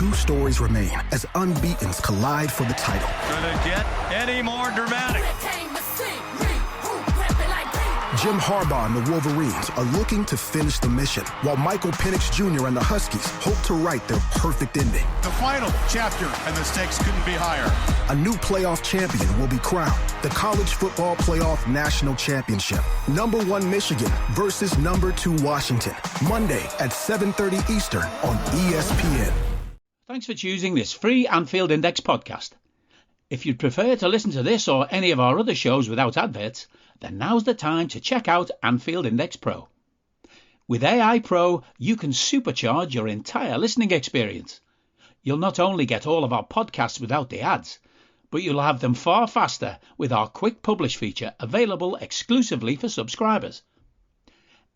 two stories remain as unbeatens collide for the title. Could it get any more dramatic? Jim Harbaugh and the Wolverines are looking to finish the mission, while Michael Penix Jr. and the Huskies hope to write their perfect ending. The final chapter, and the stakes couldn't be higher. A new playoff champion will be crowned. The College Football Playoff National Championship. Number 1 Michigan versus number 2 Washington. Monday at 7:30 Eastern on ESPN. Thanks for choosing this free Anfield Index podcast. If you'd prefer to listen to this or any of our other shows without adverts, then now's the time to check out Anfield Index Pro. With AI Pro, you can supercharge your entire listening experience. You'll not only get all of our podcasts without the ads, but you'll have them far faster with our Quick Publish feature available exclusively for subscribers.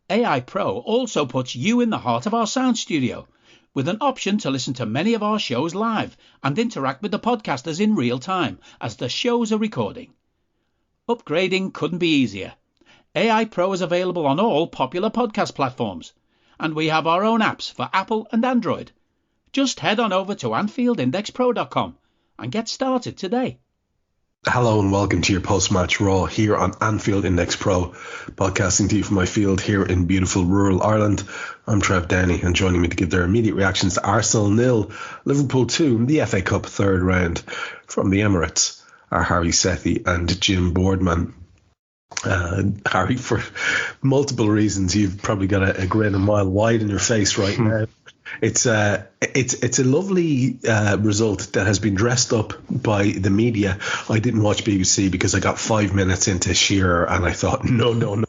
AI Pro also puts you in the heart of our sound studio, with an option to listen to many of our shows live and interact with the podcasters in real time as the shows are recording. Upgrading couldn't be easier. AI Pro is available on all popular podcast platforms, and we have our own apps for Apple and Android. Just head on over to AnfieldIndexPro.com and get started today. Hello and welcome to your post-match Raw here on Anfield Index Pro, podcasting to you from my field here in beautiful rural Ireland. I'm Trev Downey, and joining me to give their immediate reactions to Arsenal 0, Liverpool 2, the FA Cup third round from the Emirates are Harry, Sethi and Jim Boardman. Harry, for multiple reasons, you've probably got a grin a mile wide in your face right now. It's a lovely result that has been dressed up by the media. I didn't watch BBC because I got 5 minutes into Shearer and I thought, no. I'm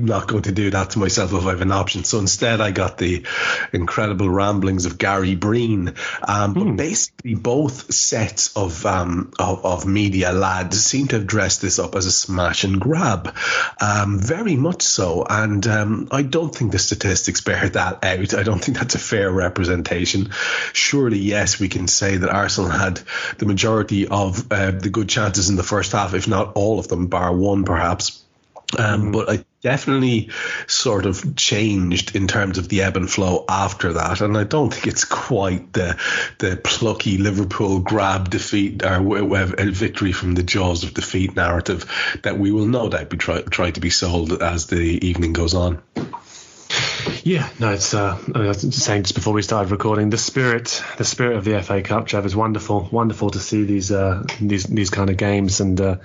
not going to do that to myself if I have an option. So instead I got the incredible ramblings of Gary Breen. But basically both sets of media lads seem to have dressed this up as a smash and grab. Very much so. And I don't think the statistics bear that out. I don't think that's a fair representation. Surely, yes, we can say that Arsenal had the majority of the good chances in the first half, if not all of them, bar one perhaps. But I definitely sort of changed in terms of the ebb and flow after that, and I don't think it's quite the plucky Liverpool grab defeat or a victory from the jaws of defeat narrative that we will no doubt be trying to be sold as the evening goes on. Yeah, no, it's I was saying just before we started recording, the spirit of the FA Cup, Trev, is wonderful to see these kind of games and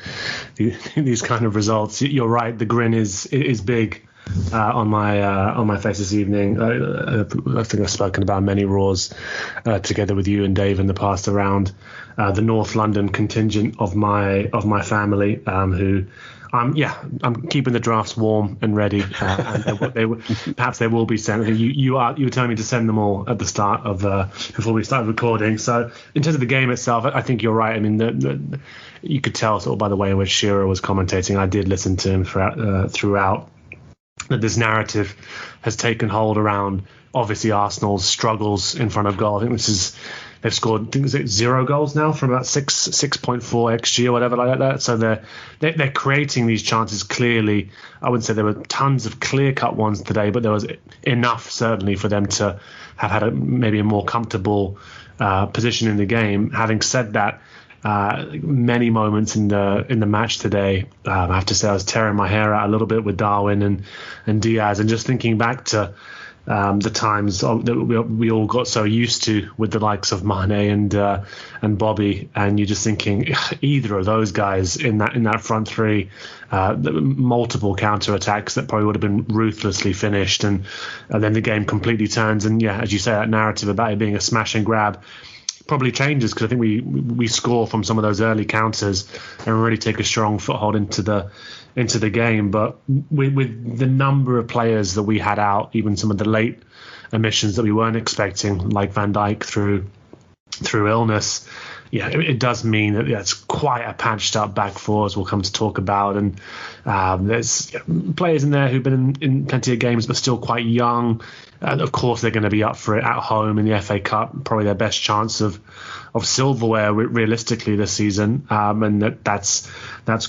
these kind of results. You're right, the grin is big on my face this evening. I think I've spoken about many Raws together with you and Dave in the past around the North London contingent of my family who. I'm keeping the drafts warm and ready. And perhaps they will be sent. You were telling me to send them all at the start of before we started recording. So in terms of the game itself, I think you're right. I mean, you could tell sort of by the way in which Shearer was commentating. I did listen to him throughout. That this narrative has taken hold around obviously Arsenal's struggles in front of goal. I think they've scored, I think it's 0 goals now from about 6.4 xG or whatever like that. So they're creating these chances clearly. I wouldn't say there were tons of clear-cut ones today, but there was enough certainly for them to have had maybe a more comfortable position in the game. Having said that, many moments in the match today, I have to say I was tearing my hair out a little bit with Darwin and Diaz, and just thinking back to the times that we all got so used to with the likes of Mane and Bobby, and you're just thinking either of those guys in that front three, multiple counter attacks that probably would have been ruthlessly finished, and then the game completely turns. And yeah, as you say, that narrative about it being a smash and grab probably changes, because I think we score from some of those early counters and really take a strong foothold into the game. But with the number of players that we had out, even some of the late omissions that we weren't expecting, like Van Dijk through illness, yeah, it does mean that it's quite a patched up back four, as we'll come to talk about. And there's players in there who've been in plenty of games but still quite young. And of course, they're going to be up for it at home in the FA Cup, probably their best chance of silverware realistically this season. And that's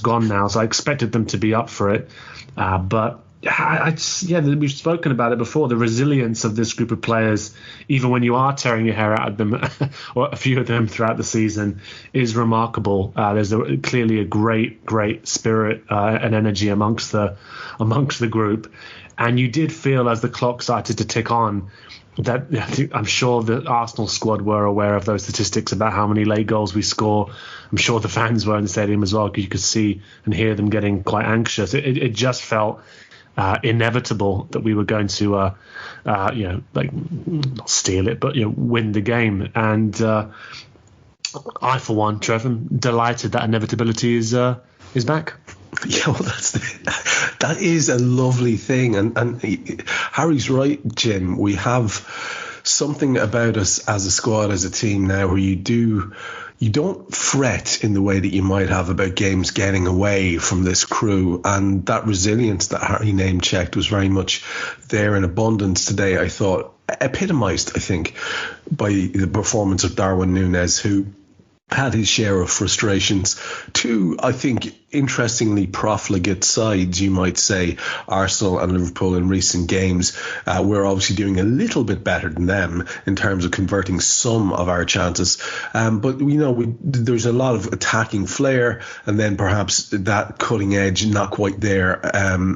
gone now. So I expected them to be up for it. But we've spoken about it before. The resilience of this group of players, even when you are tearing your hair out of them, or a few of them throughout the season, is remarkable. There's clearly a great spirit and energy amongst the group, and you did feel as the clock started to tick on that I'm sure the Arsenal squad were aware of those statistics about how many late goals we score. I'm sure the fans were in the stadium as well, because you could see and hear them getting quite anxious. It just felt inevitable that we were going to, not steal it, but win the game. And I, for one, Trev, am delighted that inevitability is back. Yeah, well, that is a lovely thing, and Harry's right, Jim. We have something about us as a squad, as a team now, where you don't fret in the way that you might have about games getting away from this crew, and that resilience that Harry name checked was very much there in abundance today. I thought epitomised, I think, by the performance of Darwin Nunez, who had his share of frustrations. Two, I think, interestingly profligate sides, you might say, Arsenal and Liverpool in recent games. We're obviously doing a little bit better than them in terms of converting some of our chances. But there's a lot of attacking flair, and then perhaps that cutting edge not quite there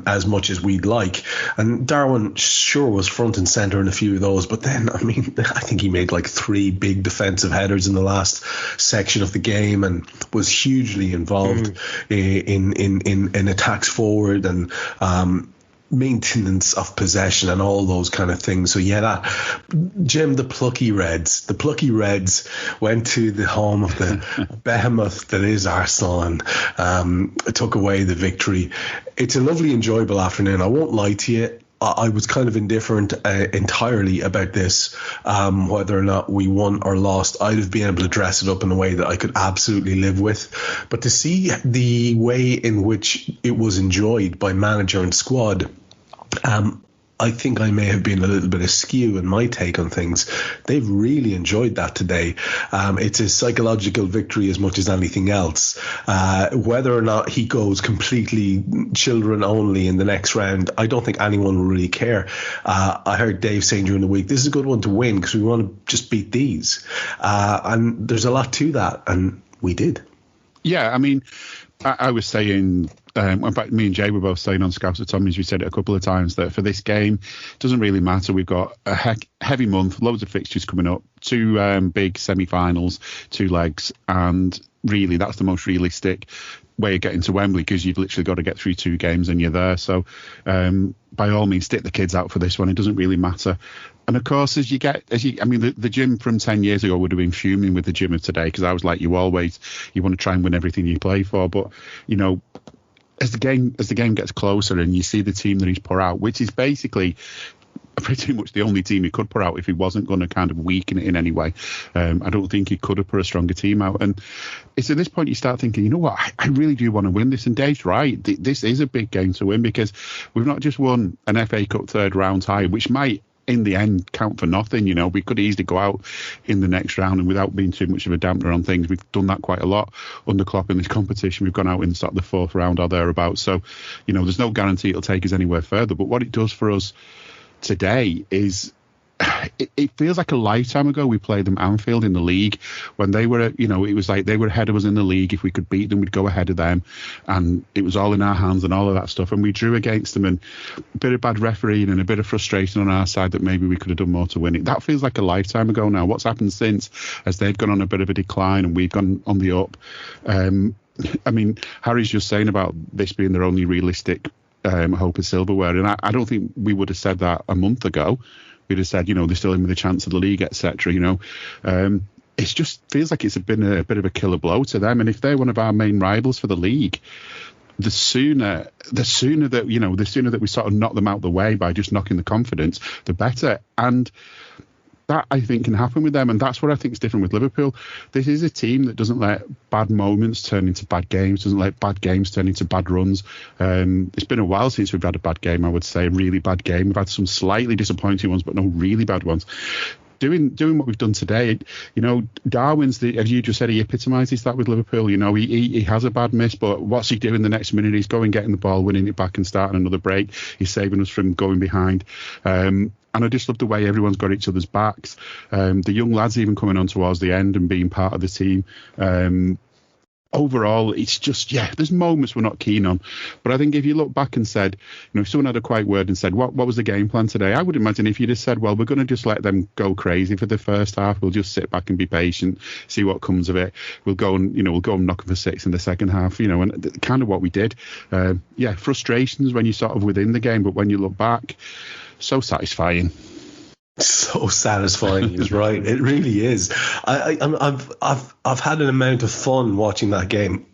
as much as we'd like. And Darwin sure was front and centre in a few of those, but then, I think he made like 3 big defensive headers in the last section of the game, and was hugely involved in attacks forward and maintenance of possession and all those kind of things. So yeah, Jim, the plucky Reds went to the home of the behemoth that is Arsenal and took away the victory. It's a lovely, enjoyable afternoon. I won't lie to you. I was kind of indifferent entirely about this, whether or not we won or lost. I'd have been able to dress it up in a way that I could absolutely live with. But to see the way in which it was enjoyed by manager and squad, I think I may have been a little bit askew in my take on things. They've really enjoyed that today. It's a psychological victory as much as anything else. Whether or not he goes completely children only in the next round, I don't think anyone will really care. I heard Dave saying during the week, this is a good one to win because we want to just beat these. And there's a lot to that, and we did. Yeah, I was saying, in fact, me and Jay were both saying on Scouts of Tommy's, we said it a couple of times, that for this game, it doesn't really matter. We've got a heavy month, loads of fixtures coming up, 2 big semi-finals, 2 legs, and really that's the most realistic way of getting to Wembley, because you've literally got to get through 2 games and you're there. So by all means, stick the kids out for this one. It doesn't really matter. And of course, the Jim from 10 years ago would have been fuming with the Jim of today, because I was like, you want to try and win everything you play for. But, as the game gets closer and you see the team that he's put out, which is basically pretty much the only team he could put out if he wasn't going to kind of weaken it in any way. I don't think he could have put a stronger team out. And it's at this point you start thinking, you know what, I really do want to win this. And Dave's right. This is a big game to win, because we've not just won an FA Cup third round tie, which might in the end count for nothing. We could easily go out in the next round and without being too much of a dampener on things. We've done that quite a lot under Klopp in this competition. We've gone out in sort of the 4th round or thereabouts. So, there's no guarantee it'll take us anywhere further. But what it does for us today is it feels like a lifetime ago we played them Anfield in the league, when they were, it was like they were ahead of us in the league. If we could beat them, we'd go ahead of them, and it was all in our hands and all of that stuff. And we drew against them, and a bit of bad refereeing and a bit of frustration on our side that maybe we could have done more to win it. That feels like a lifetime ago now. What's happened since, as they've gone on a bit of a decline and we've gone on the up? Harry's just saying about this being their only realistic hope of silverware, and I don't think we would have said that a month ago. We'd have said, they're still in with a chance of the league, etc. It just feels like it's been a bit of a killer blow to them. And if they're one of our main rivals for the league, the sooner that we sort of knock them out the way by just knocking the confidence, the better. And that, I think, can happen with them, and that's what I think is different with Liverpool. This is a team that doesn't let bad moments turn into bad games, doesn't let bad games turn into bad runs. It's been a while since we've had a bad game, I would say, a really bad game. We've had some slightly disappointing ones, but no really bad ones. doing what we've done today. You know, Darwin's as you just said, he epitomises that with Liverpool. You know, he has a bad miss, but what's he doing the next minute? He's going, getting the ball, winning it back and starting another break. He's saving us from going behind. And I just love the way everyone's got each other's backs. The young lads even coming on towards the end and being part of the team. Overall, it's just, there's moments we're not keen on. But I think if you look back and said, you know, if someone had a quiet word and said, what was the game plan today? I would imagine if you just said, well, we're going to just let them go crazy for the first half. We'll just sit back and be patient, see what comes of it. We'll go and knocking for 6 in the second half, you know, and kind of what we did. Frustrations when you're sort of within the game, but when you look back, so satisfying. So satisfying is right. It really is. I've had an amount of fun watching that game,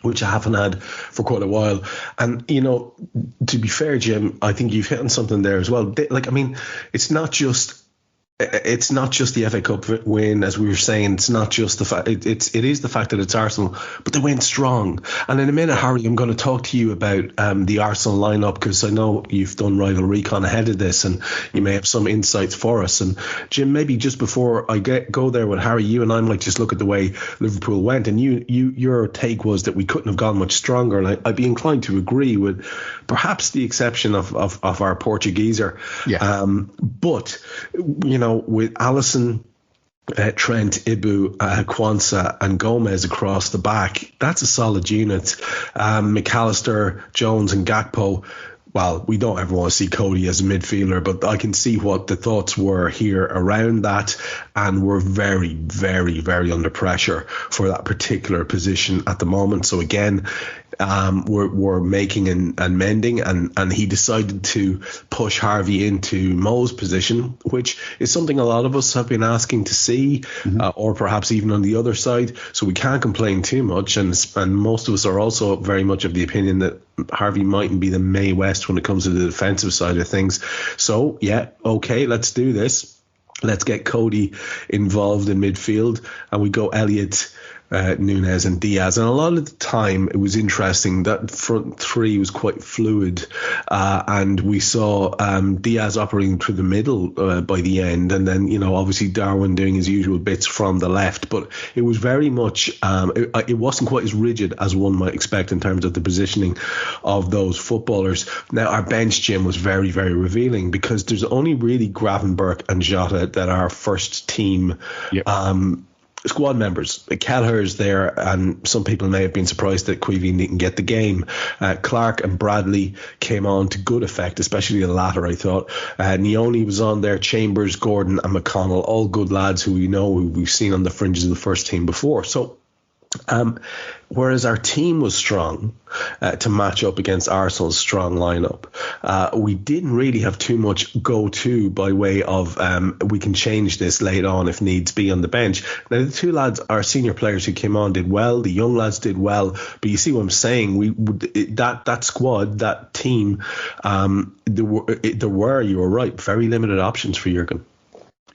which I haven't had for quite a while. And, you know, to be fair, Jim, I think you've hit on something there as well. It's not just the FA Cup win, as we were saying. It's not just the fact. It is the fact that it's Arsenal, but they went strong. And in a minute, Harry, I'm going to talk to you about the Arsenal lineup, because I know you've done Rival Recon ahead of this, and you may have some insights for us. And Jim, maybe just before I go there with Harry, you and I might just look at the way Liverpool went. And your take was that we couldn't have gone much stronger, and I'd be inclined to agree, with perhaps the exception of our Portugueser. Yeah. But you know, with Alisson, Trent, Ibou, Kwanzaa and Gomez across the back, that's a solid unit. McAllister, Jones and Gakpo, well, we don't ever want to see Cody as a midfielder, but I can see what the thoughts were here around that, and we're very, very, very under pressure for that particular position at the moment. So again, we're making and mending, and he decided to push Harvey into Mo's position, which is something a lot of us have been asking to see, or perhaps even on the other side. So we can't complain too much, and most of us are also very much of the opinion that Harvey mightn't be the Mae West when it comes to the defensive side of things. So okay, let's do this. Let's get Cody involved in midfield, and we go Elliott, Nunez and Diaz. And a lot of the time it was interesting that front three was quite fluid, and we saw Diaz operating through the middle by the end, and then, you know, obviously Darwin doing his usual bits from the left. But it was very much it wasn't quite as rigid as one might expect in terms of the positioning of those footballers. Now our bench, Jim, was very, very revealing, because there's only really Gravenberch and Jota that are first team squad members. Kelleher's there, and some people may have been surprised that Queevy didn't get the game. Clarke and Bradley came on to good effect, especially the latter, I thought. Neone was on there, Chambers, Gordon and McConnell, all good lads who we've seen on the fringes of the first team before. So whereas our team was strong to match up against Arsenal's strong lineup, we didn't really have too much go-to by way of we can change this late on if needs be on the bench. Now the two lads, our senior players who came on, did well. The young lads did well, but you see what I'm saying? That squad, that team, there were, you were right, very limited options for Jurgen.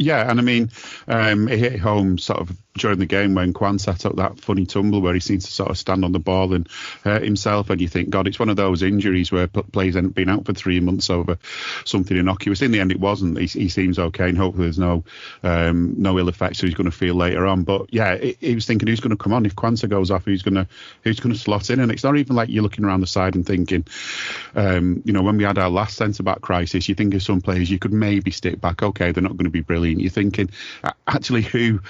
Yeah, and I mean, it hit home sort of during the game when Kwanzaa took that funny tumble where he seems to sort of stand on the ball and hurt himself, and you think, God, it's one of those injuries where players haven't been out for 3 months over something innocuous. In the end, it wasn't. He seems okay, and hopefully there's no ill effects that he's going to feel later on. But yeah, he was thinking, who's going to come on if Kwanzaa goes off? Who's going to slot in? And it's not even like you're looking around the side and thinking, you know, when we had our last centre back crisis, you think of some players you could maybe stick back. Okay, they're not going to be brilliant. You're thinking, actually, who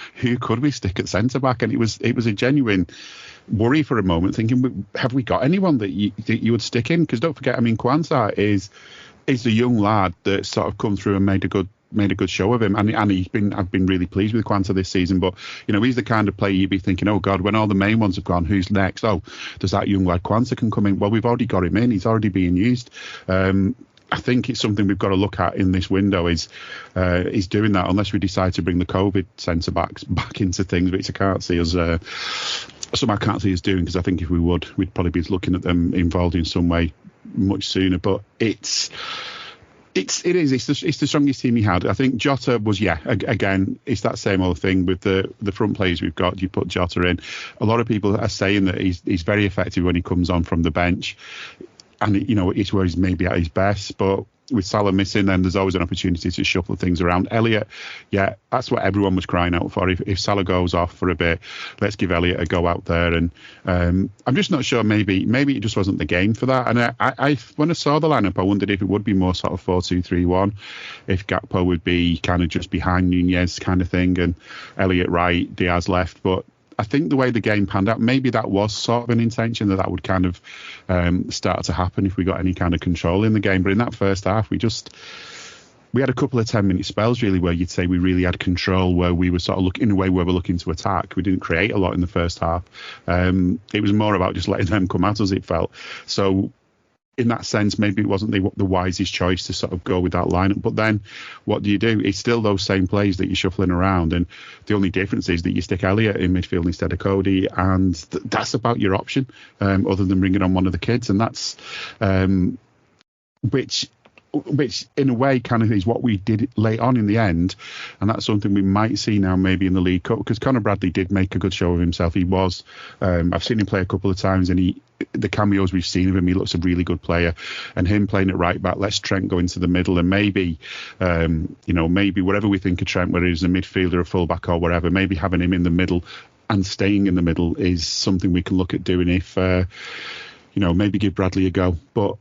could we stick at centre back? And it was a genuine worry for a moment, thinking, have we got anyone that you would stick in? Because don't forget, I mean, Kwanzaa is the young lad that sort of come through and made a good show of him, and I've been really pleased with Kwanzaa this season. But you know, he's the kind of player you'd be thinking, oh God, when all the main ones have gone, who's next? Oh, does that young lad Kwanzaa can come in? Well, we've already got him in. He's already being used. I think it's something we've got to look at in this window is doing that, unless we decide to bring the COVID centre backs back into things, which I can't see us doing, because I think if we would, we'd probably be looking at them involved in some way much sooner. But it's the strongest team he had. I think Jota was, again, it's that same old thing with the front players we've got. You put Jota in. A lot of people are saying that he's very effective when he comes on from the bench. And, you know, it's where he's maybe at his best. But with Salah missing, then there's always an opportunity to shuffle things around. Elliott, yeah, that's what everyone was crying out for. If Salah goes off for a bit, let's give Elliott a go out there. And I'm just not sure. Maybe it just wasn't the game for that. And I when I saw the lineup, I wondered if it would be more sort of 4-2-3-1, if Gakpo would be kind of just behind Nunez kind of thing, and Elliott right, Diaz left. But I think the way the game panned out, maybe that was sort of an intention that would kind of start to happen if we got any kind of control in the game. But in that first half, we had a couple of 10-minute spells really where you'd say we really had control, where we were sort of looking in a way where we're looking to attack. We didn't create a lot in the first half. It was more about just letting them come at us, it felt. So in that sense, maybe it wasn't the wisest choice to sort of go with that lineup. But then what do? It's still those same plays that you're shuffling around. And the only difference is that you stick Elliott in midfield instead of Cody. And that's about your option, other than bringing on one of the kids. And that's which in a way kind of is what we did late on in the end. And that's something we might see now maybe in the League Cup, because Conor Bradley did make a good show of himself. He was, I've seen him play a couple of times, and the cameos we've seen of him, he looks a really good player. And him playing it right back, let's Trent go into the middle, and maybe maybe whatever we think of Trent, whether he's a midfielder, a fullback or whatever, maybe having him in the middle and staying in the middle is something we can look at doing if maybe give Bradley a go. But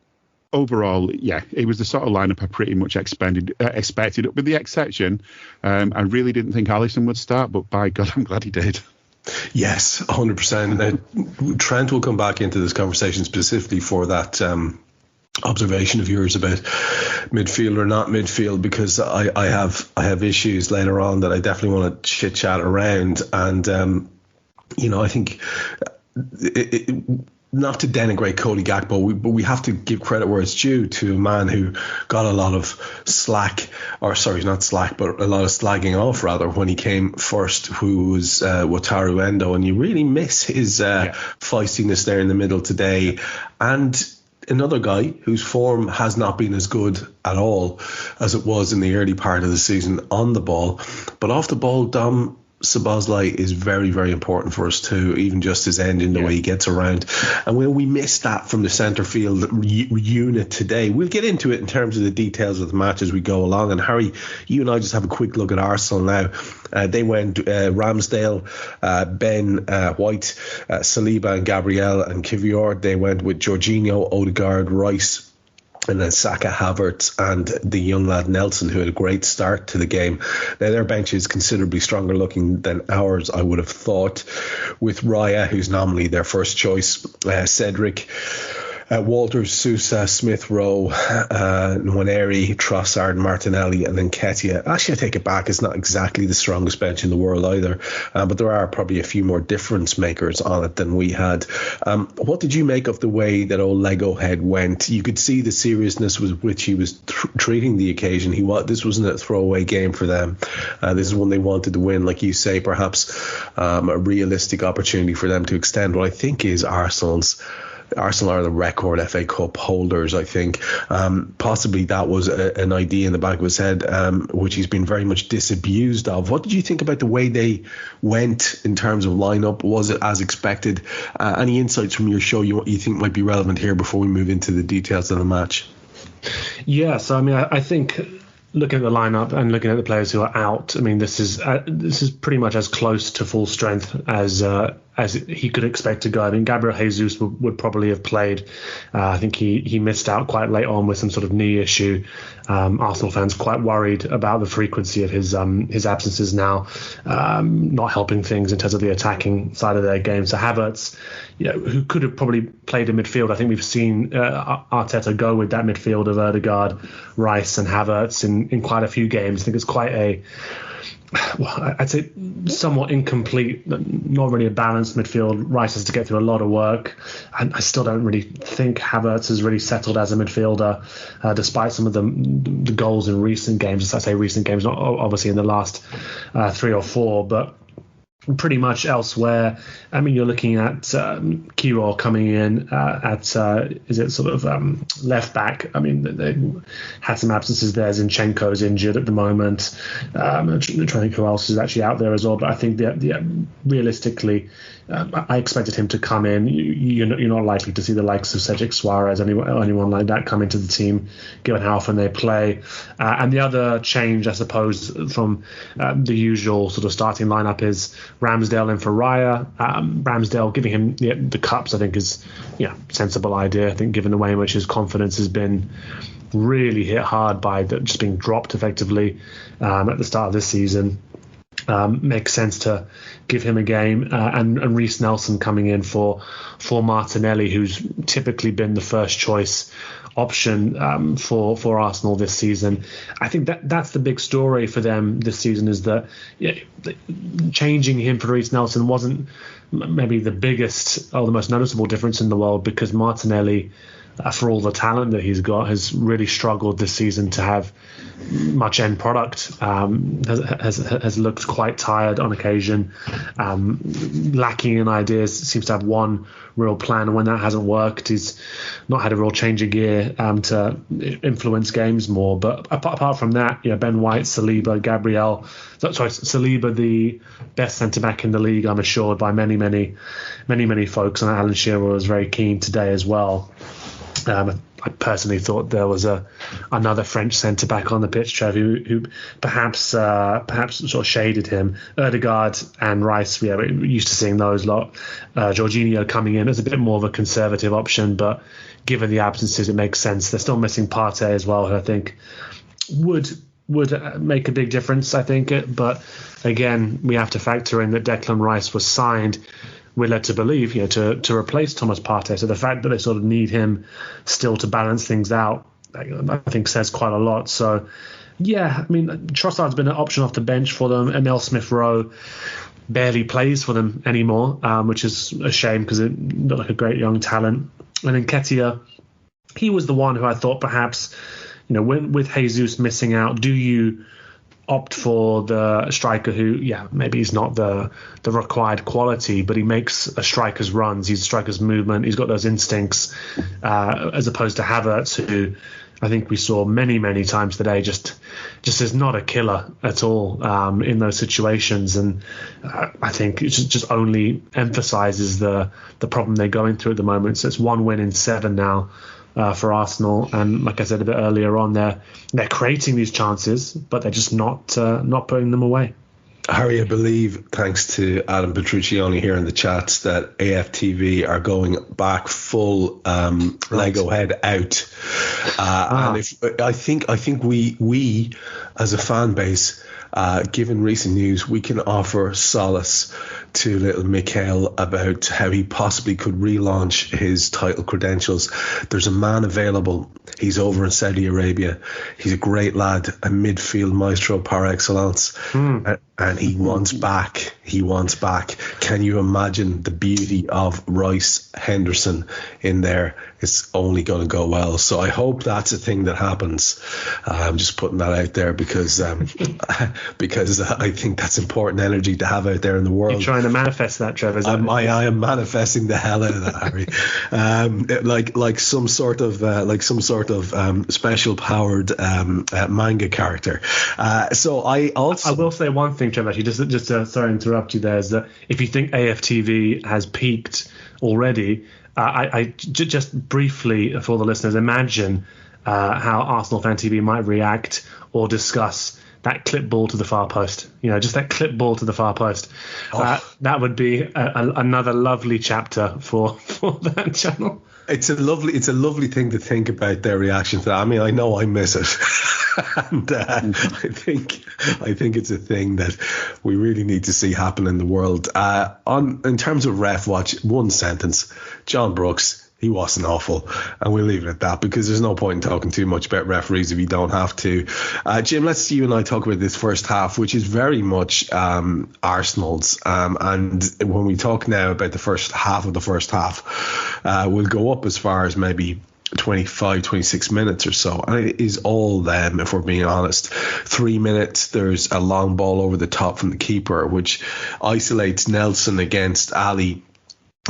overall, yeah, it was the sort of lineup I pretty much expected, with the exception, I really didn't think Alisson would start, but by God, I'm glad he did. Yes, 100%. Trent will come back into this conversation specifically for that observation of yours about midfield or not midfield, because I have issues later on that I definitely want to chit chat around. And I think not to denigrate Cody Gakpo, but we have to give credit where it's due to a man who got a lot of slagging off rather when he came first, who was Wataru Endo, and you really miss his feistiness there in the middle today. And another guy whose form has not been as good at all as it was in the early part of the season on the ball, but off the ball, Dom Szoboszlai is very, very important for us too, even just his engine, the way he gets around. And when we missed that from the centre field unit today, we'll get into it in terms of the details of the match as we go along. And Harry, you and I just have a quick look at Arsenal now. They went Ramsdale, Ben White, Saliba and Gabriel and Kivior. They went with Jorginho, Odegaard, Rice, and then Saka, Havertz and the young lad Nelson, who had a great start to the game. Now, their bench is considerably stronger looking than ours, I would have thought, with Raya, who's nominally their first choice, Cedric, Walters, Sousa, Smith Rowe, Nwaneri, Trossard, Martinelli, and then Nketiah. Actually, I take it back. It's not exactly the strongest bench in the world either, but there are probably a few more difference makers on it than we had. What did you make of the way that old Lego head went? You could see the seriousness with which he was treating the occasion. This wasn't a throwaway game for them. This is one they wanted to win, like you say, perhaps a realistic opportunity for them to extend what I think is Arsenal are the record FA Cup holders, I think. Possibly that was an idea in the back of his head, which he's been very much disabused of. What did you think about the way they went in terms of lineup? Was it as expected? Any insights from your show you think might be relevant here before we move into the details of the match? Yeah, so I mean, I think looking at the lineup and looking at the players who are out, I mean, this is pretty much as close to full strength as he could expect to go. I mean, Gabriel Jesus would probably have played. I think he missed out quite late on with some sort of knee issue. Arsenal fans quite worried about the frequency of his absences now, not helping things in terms of the attacking side of their game. So Havertz, who could have probably played in midfield. I think we've seen Arteta go with that midfield of Odegaard, Rice and Havertz in quite a few games. I think it's quite I'd say somewhat incomplete, not really a balanced midfield. Rice has to get through a lot of work, and I still don't really think Havertz has really settled as a midfielder, despite some of the goals in recent games. As I say, recent games, not obviously in the last 3 or 4, but pretty much elsewhere. I mean, you're looking at Kiro coming in is it sort of left back? I mean, they had some absences there. Zinchenko's injured at the moment. I'm trying to think who else is actually out there as well. But I think realistically, I expected him to come in. You're not likely to see the likes of Cedric Suarez, anyone like that come into the team, given how often they play. And the other change, I suppose, from the usual sort of starting lineup is Ramsdale in for Raya. Ramsdale giving him the cups, I think, is sensible idea. I think given the way in which his confidence has been really hit hard by just being dropped effectively at the start of this season, makes sense to give him a game. And Reece Nelson coming in for Martinelli, who's typically been the first choice option for Arsenal this season. I think that's the big story for them this season, is that changing him for Reece Nelson wasn't maybe the biggest or the most noticeable difference in the world, because Martinelli, for all the talent that he's got, has really struggled this season to have much end product. Has looked quite tired on occasion, lacking in ideas. Seems to have one real plan, and when that hasn't worked, he's not had a real change of gear to influence games more. But apart from that, Ben White, Saliba, Saliba, the best centre back in the league, I'm assured by many folks, and Alan Shearer was very keen today as well. I personally thought there was another French centre-back on the pitch, Trev, who perhaps sort of shaded him. Ødegaard and Rice, we're used to seeing those lot. Jorginho coming in as a bit more of a conservative option, but given the absences, it makes sense. They're still missing Partey as well, who I think would make a big difference, I think. But again, we have to factor in that Declan Rice was signed, we're led to believe, to replace Thomas Partey. So the fact that they sort of need him still to balance things out, I think says quite a lot. So, I mean, Trossard's been an option off the bench for them. Emile Smith-Rowe barely plays for them anymore, which is a shame because it looked like a great young talent. And then Nketiah, he was the one who I thought perhaps, with Jesus missing out, do you opt for the striker who, maybe he's not the required quality, but he makes a striker's runs, he's a striker's movement, he's got those instincts, as opposed to Havertz, who I think we saw many times today just is not a killer at all in those situations. And I think it just only emphasises the problem they're going through at the moment. So it's 1 win in 7 now for Arsenal, and like I said a bit earlier on, they're creating these chances, but they're just not putting them away. Harry, I believe, thanks to Adam Petruccioni here in the chats, that AFTV are going back full Lego head out, and I think we as a fan base, given recent news, we can offer solace to little Mikhail about how he possibly could relaunch his title credentials. There's a man available. He's over in Saudi Arabia. He's a great lad, a midfield maestro par excellence, and he wants back. He wants back. Can you imagine the beauty of Rice Henderson in there? It's only going to go well. So I hope that's a thing that happens. I'm just putting that out there because I think that's important energy to have out there in the world. You're trying to manifest that, Trevor. I am manifesting the hell out of that, Harry. Like some sort of special powered manga character. So I will say one thing, Trevor. Actually, just sorry to interrupt you there. Is that if you think AFTV has peaked already, I just briefly for the listeners, imagine how Arsenal Fan TV might react or discuss that clip ball to the far post. Just that clip ball to the far post. That would be another lovely chapter for that channel. It's a lovely thing to think about their reaction to that. I mean, I know I miss it, and I think it's a thing that we really need to see happen in the world. In terms of ref watch, one sentence: John Brooks. He wasn't awful, and we'll leave it at that because there's no point in talking too much about referees if you don't have to. Jim, let's you and I talk about this first half, which is very much Arsenal's. And when we talk now about the first half of the first half, we'll go up as far as maybe 25, 26 minutes or so. And it is all them, if we're being honest. 3 minutes, there's a long ball over the top from the keeper, which isolates Nelson against Ali,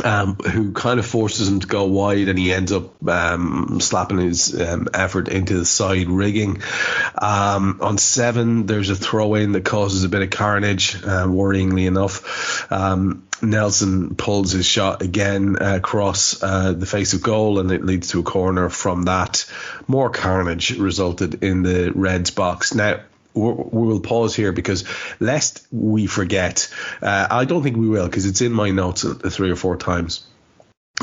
who kind of forces him to go wide, and he ends up slapping his effort into the side rigging. On 7, there's a throw-in that causes a bit of carnage, worryingly enough. Nelson pulls his shot again across the face of goal, and it leads to a corner from that. More carnage resulted in the Reds box. Now, we will pause here because lest we forget, I don't think we will, because it's in my notes 3 or 4 times,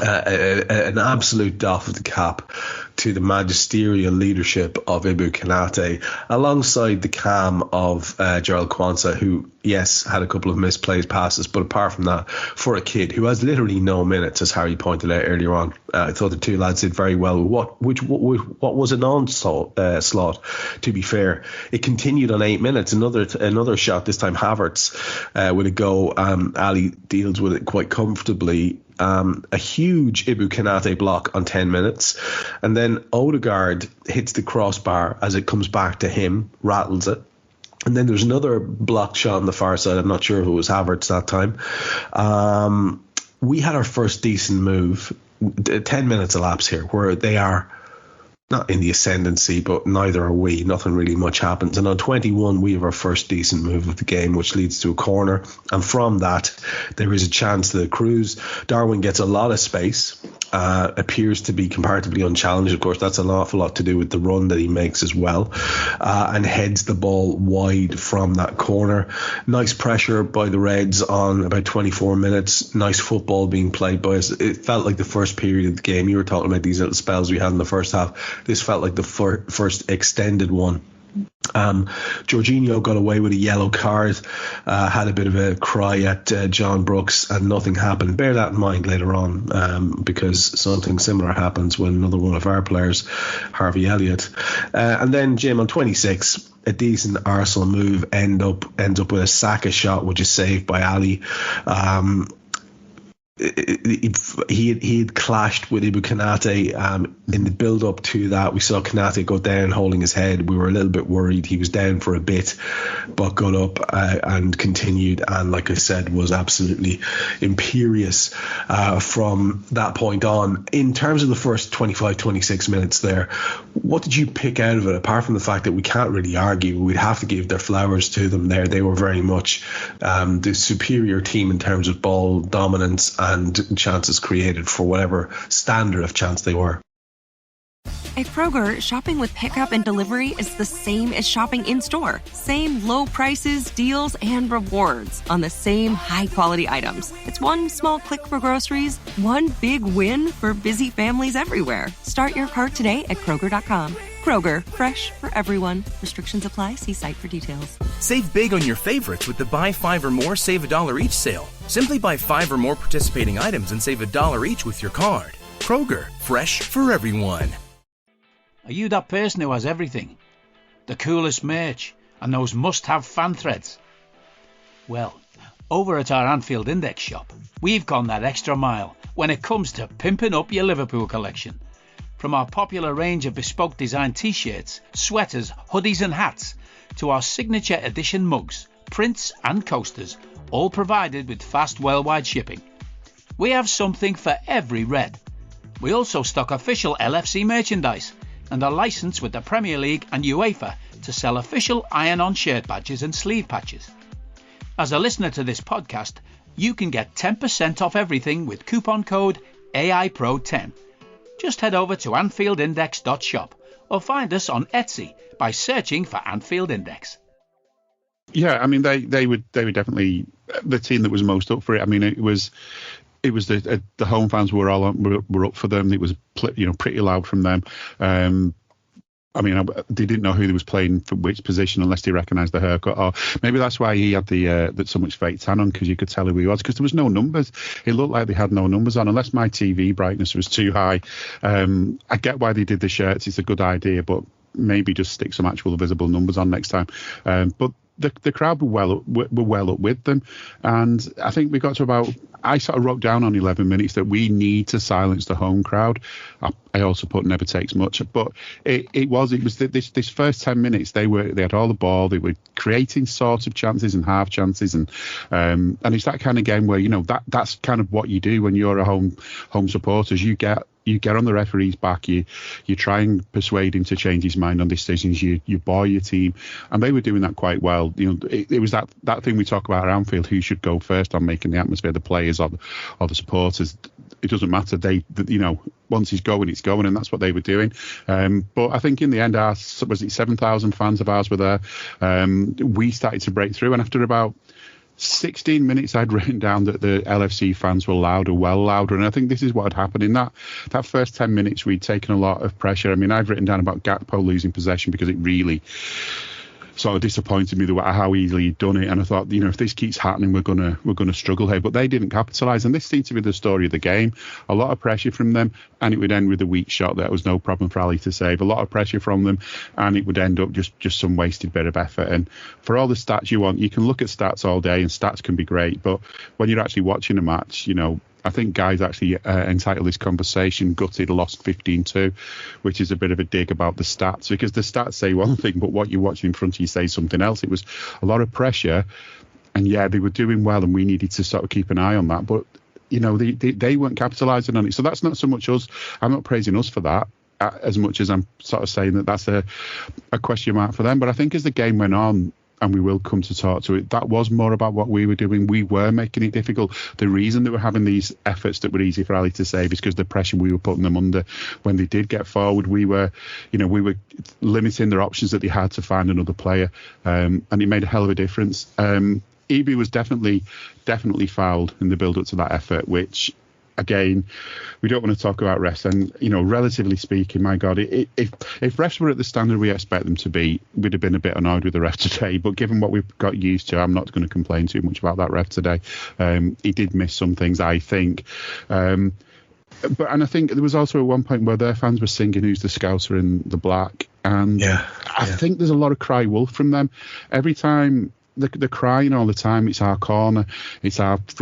an absolute doff of the cap to the magisterial leadership of Ibou Konate, alongside the calm of Gerald Kwanzaa, who, yes, had a couple of misplaced passes, but apart from that, for a kid who has literally no minutes, as Harry pointed out earlier on, I thought the 2 lads did very well. What was an onslaught, to be fair. It continued on 8 minutes. Another shot, this time Havertz with a go. Ali deals with it quite comfortably. A huge Ibou Konate block on 10 minutes, and then Odegaard hits the crossbar as it comes back to him, rattles it, and then there's another blocked shot on the far side. I'm not sure if it was Havertz that time. We had our first decent move. 10 minutes elapse here where they are not in the ascendancy, but neither are we. Nothing really much happens. And on 21, we have our first decent move of the game, which leads to a corner. And from that, there is a chance to the cruise. Darwin gets a lot of space, appears to be comparatively unchallenged. Of course, that's an awful lot to do with the run that he makes as well, and heads the ball wide from that corner. Nice pressure by the Reds on about 24 minutes. Nice football being played by us. It felt like the first period of the game. You were talking about these little spells we had in the first half. This felt like the first extended one. Jorginho got away with a yellow card, had a bit of a cry at John Brooks, and nothing happened. Bear that in mind later on, because something similar happens when another one of our players, Harvey Elliott. And then Jim, on 26, a decent Arsenal move ends up with a Saka shot, which is saved by Ali. He had clashed with Ibou Konate in the build up to that. We saw Konate go down holding his head. We were a little bit worried. He was down for a bit, but got up and continued, and like I said, was absolutely imperious from that point on. In terms of the first 25-26 minutes there, what did you pick out of it, apart from the fact that we can't really argue? We'd have to give their flowers to them there. They were very much the superior team in terms of ball dominance and chances created, for whatever standard of chance they were. At Kroger, shopping with pickup and delivery is the same as shopping in-store. Same low prices, deals, and rewards on the same high-quality items. It's one small click for groceries, one big win for busy families everywhere. Start your cart today at Kroger.com. Kroger, fresh for everyone. Restrictions apply. See site for details. Save big on your favorites with the Buy 5 or More, Save $1 each sale. Simply buy 5 or more participating items and save $1 each with your card. Kroger, fresh for everyone. Are you that person who has everything? The coolest merch and those must-have fan threads? Well, over at our Anfield Index shop, we've gone that extra mile when it comes to pimping up your Liverpool collection. From our popular range of bespoke design t-shirts, sweaters, hoodies and hats, to our signature edition mugs, prints and coasters, all provided with fast worldwide shipping. We have something for every red. We also stock official LFC merchandise and are licensed with the Premier League and UEFA to sell official iron-on shirt badges and sleeve patches. As a listener to this podcast, you can get 10% off everything with coupon code AIPRO10. Just head over to AnfieldIndex.shop or find us on Etsy by searching for Anfield Index. Yeah, I mean they were definitely the team that was most up for it. I mean it was the home fans were up for them. It was pretty loud from them. I mean, they didn't know who they was playing for which position unless they recognised the haircut, or maybe that's why he had that so much fake tan on, because you could tell who he was, because there was no numbers. It looked like they had no numbers on, unless my TV brightness was too high. I get why they did the shirts; it's a good idea, but maybe just stick some actual visible numbers on next time. But the crowd were well up with them, and I think we got to about I sort of wrote down on 11 minutes that we need to silence the home crowd. I also put never takes much, but it was this first 10 minutes they had all the ball, they were creating sort of chances and half chances, and it's that kind of game where that's kind of what you do when you're a home supporters. You get on the referee's back, you try and persuade him to change his mind on decisions, you buoy your team, and they were doing that quite well. It was that thing we talk about at Anfield, who should go first on making the atmosphere, the players or the supporters. It doesn't matter. Once he's going, it's going, and that's what they were doing. But I think in the end, 7,000 fans of ours were there. We started to break through, and after about 16 minutes, I'd written down that the LFC fans were well louder, and I think this is what had happened. In that first 10 minutes, we'd taken a lot of pressure. I mean, I've written down about Gakpo losing possession because it really sort of disappointed me how easily he'd done it, and I thought, if this keeps happening, we're gonna struggle here. But they didn't capitalise, and this seemed to be the story of the game. A lot of pressure from them, and it would end with a weak shot that was no problem for Ali to save. A lot of pressure from them, and it would end up just some wasted bit of effort. And for all the stats you want, you can look at stats all day, and stats can be great, but when you're actually watching a match, I think guys actually entitled this conversation "Gutted lost 15-2," which is a bit of a dig about the stats, because the stats say one thing, but what you're watching in front of you says something else. It was a lot of pressure, and they were doing well, and we needed to sort of keep an eye on that. But they weren't capitalising on it, so that's not so much us. I'm not praising us for that as much as I'm sort of saying that that's a question mark for them. But I think as the game went on, and we will come to talk to it, that was more about what we were doing. We were making it difficult. The reason they were having these efforts that were easy for Ali to save is because the pressure we were putting them under. When they did get forward, we were limiting their options that they had to find another player, and it made a hell of a difference. Ibou was definitely fouled in the build-up to that effort, which, again, we don't want to talk about refs, and relatively speaking, my God, if refs were at the standard we expect them to be, we'd have been a bit annoyed with the ref today. But given what we've got used to, I'm not going to complain too much about that ref today. He did miss some things, I think. And I think there was also at one point where their fans were singing "Who's the Scouser in the Black," and I think there's a lot of cry wolf from them every time. They're crying all the time. It's our corner. It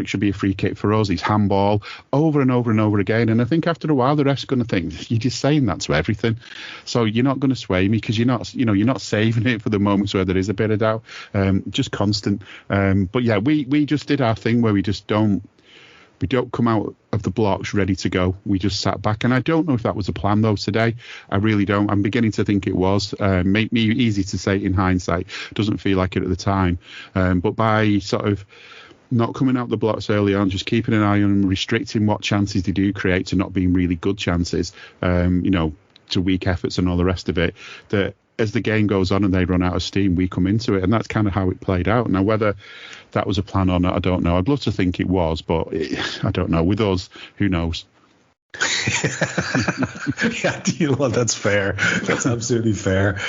should be a free kick for us. It's handball, over and over and over again. And I think after a while, the ref's going to think, you're just saying that to everything. So you're not going to sway me, because you're not saving it for the moments where there is a bit of doubt. Just constant. But yeah, we just did our thing where we don't come out of the blocks ready to go. We just sat back, and I don't know if that was a plan though today. I really don't. I'm beginning to think it was. Make me easy to say in hindsight. Doesn't feel like it at the time. But by sort of not coming out the blocks early on, just keeping an eye on them, restricting what chances they do create to not being really good chances, to weak efforts and all the rest of it, that as the game goes on and they run out of steam, we come into it. And that's kind of how it played out. Now, whether that was a plan or not, I don't know. I'd love to think it was, but I don't know. With us, who knows? Yeah, you know what? That's fair. That's absolutely fair.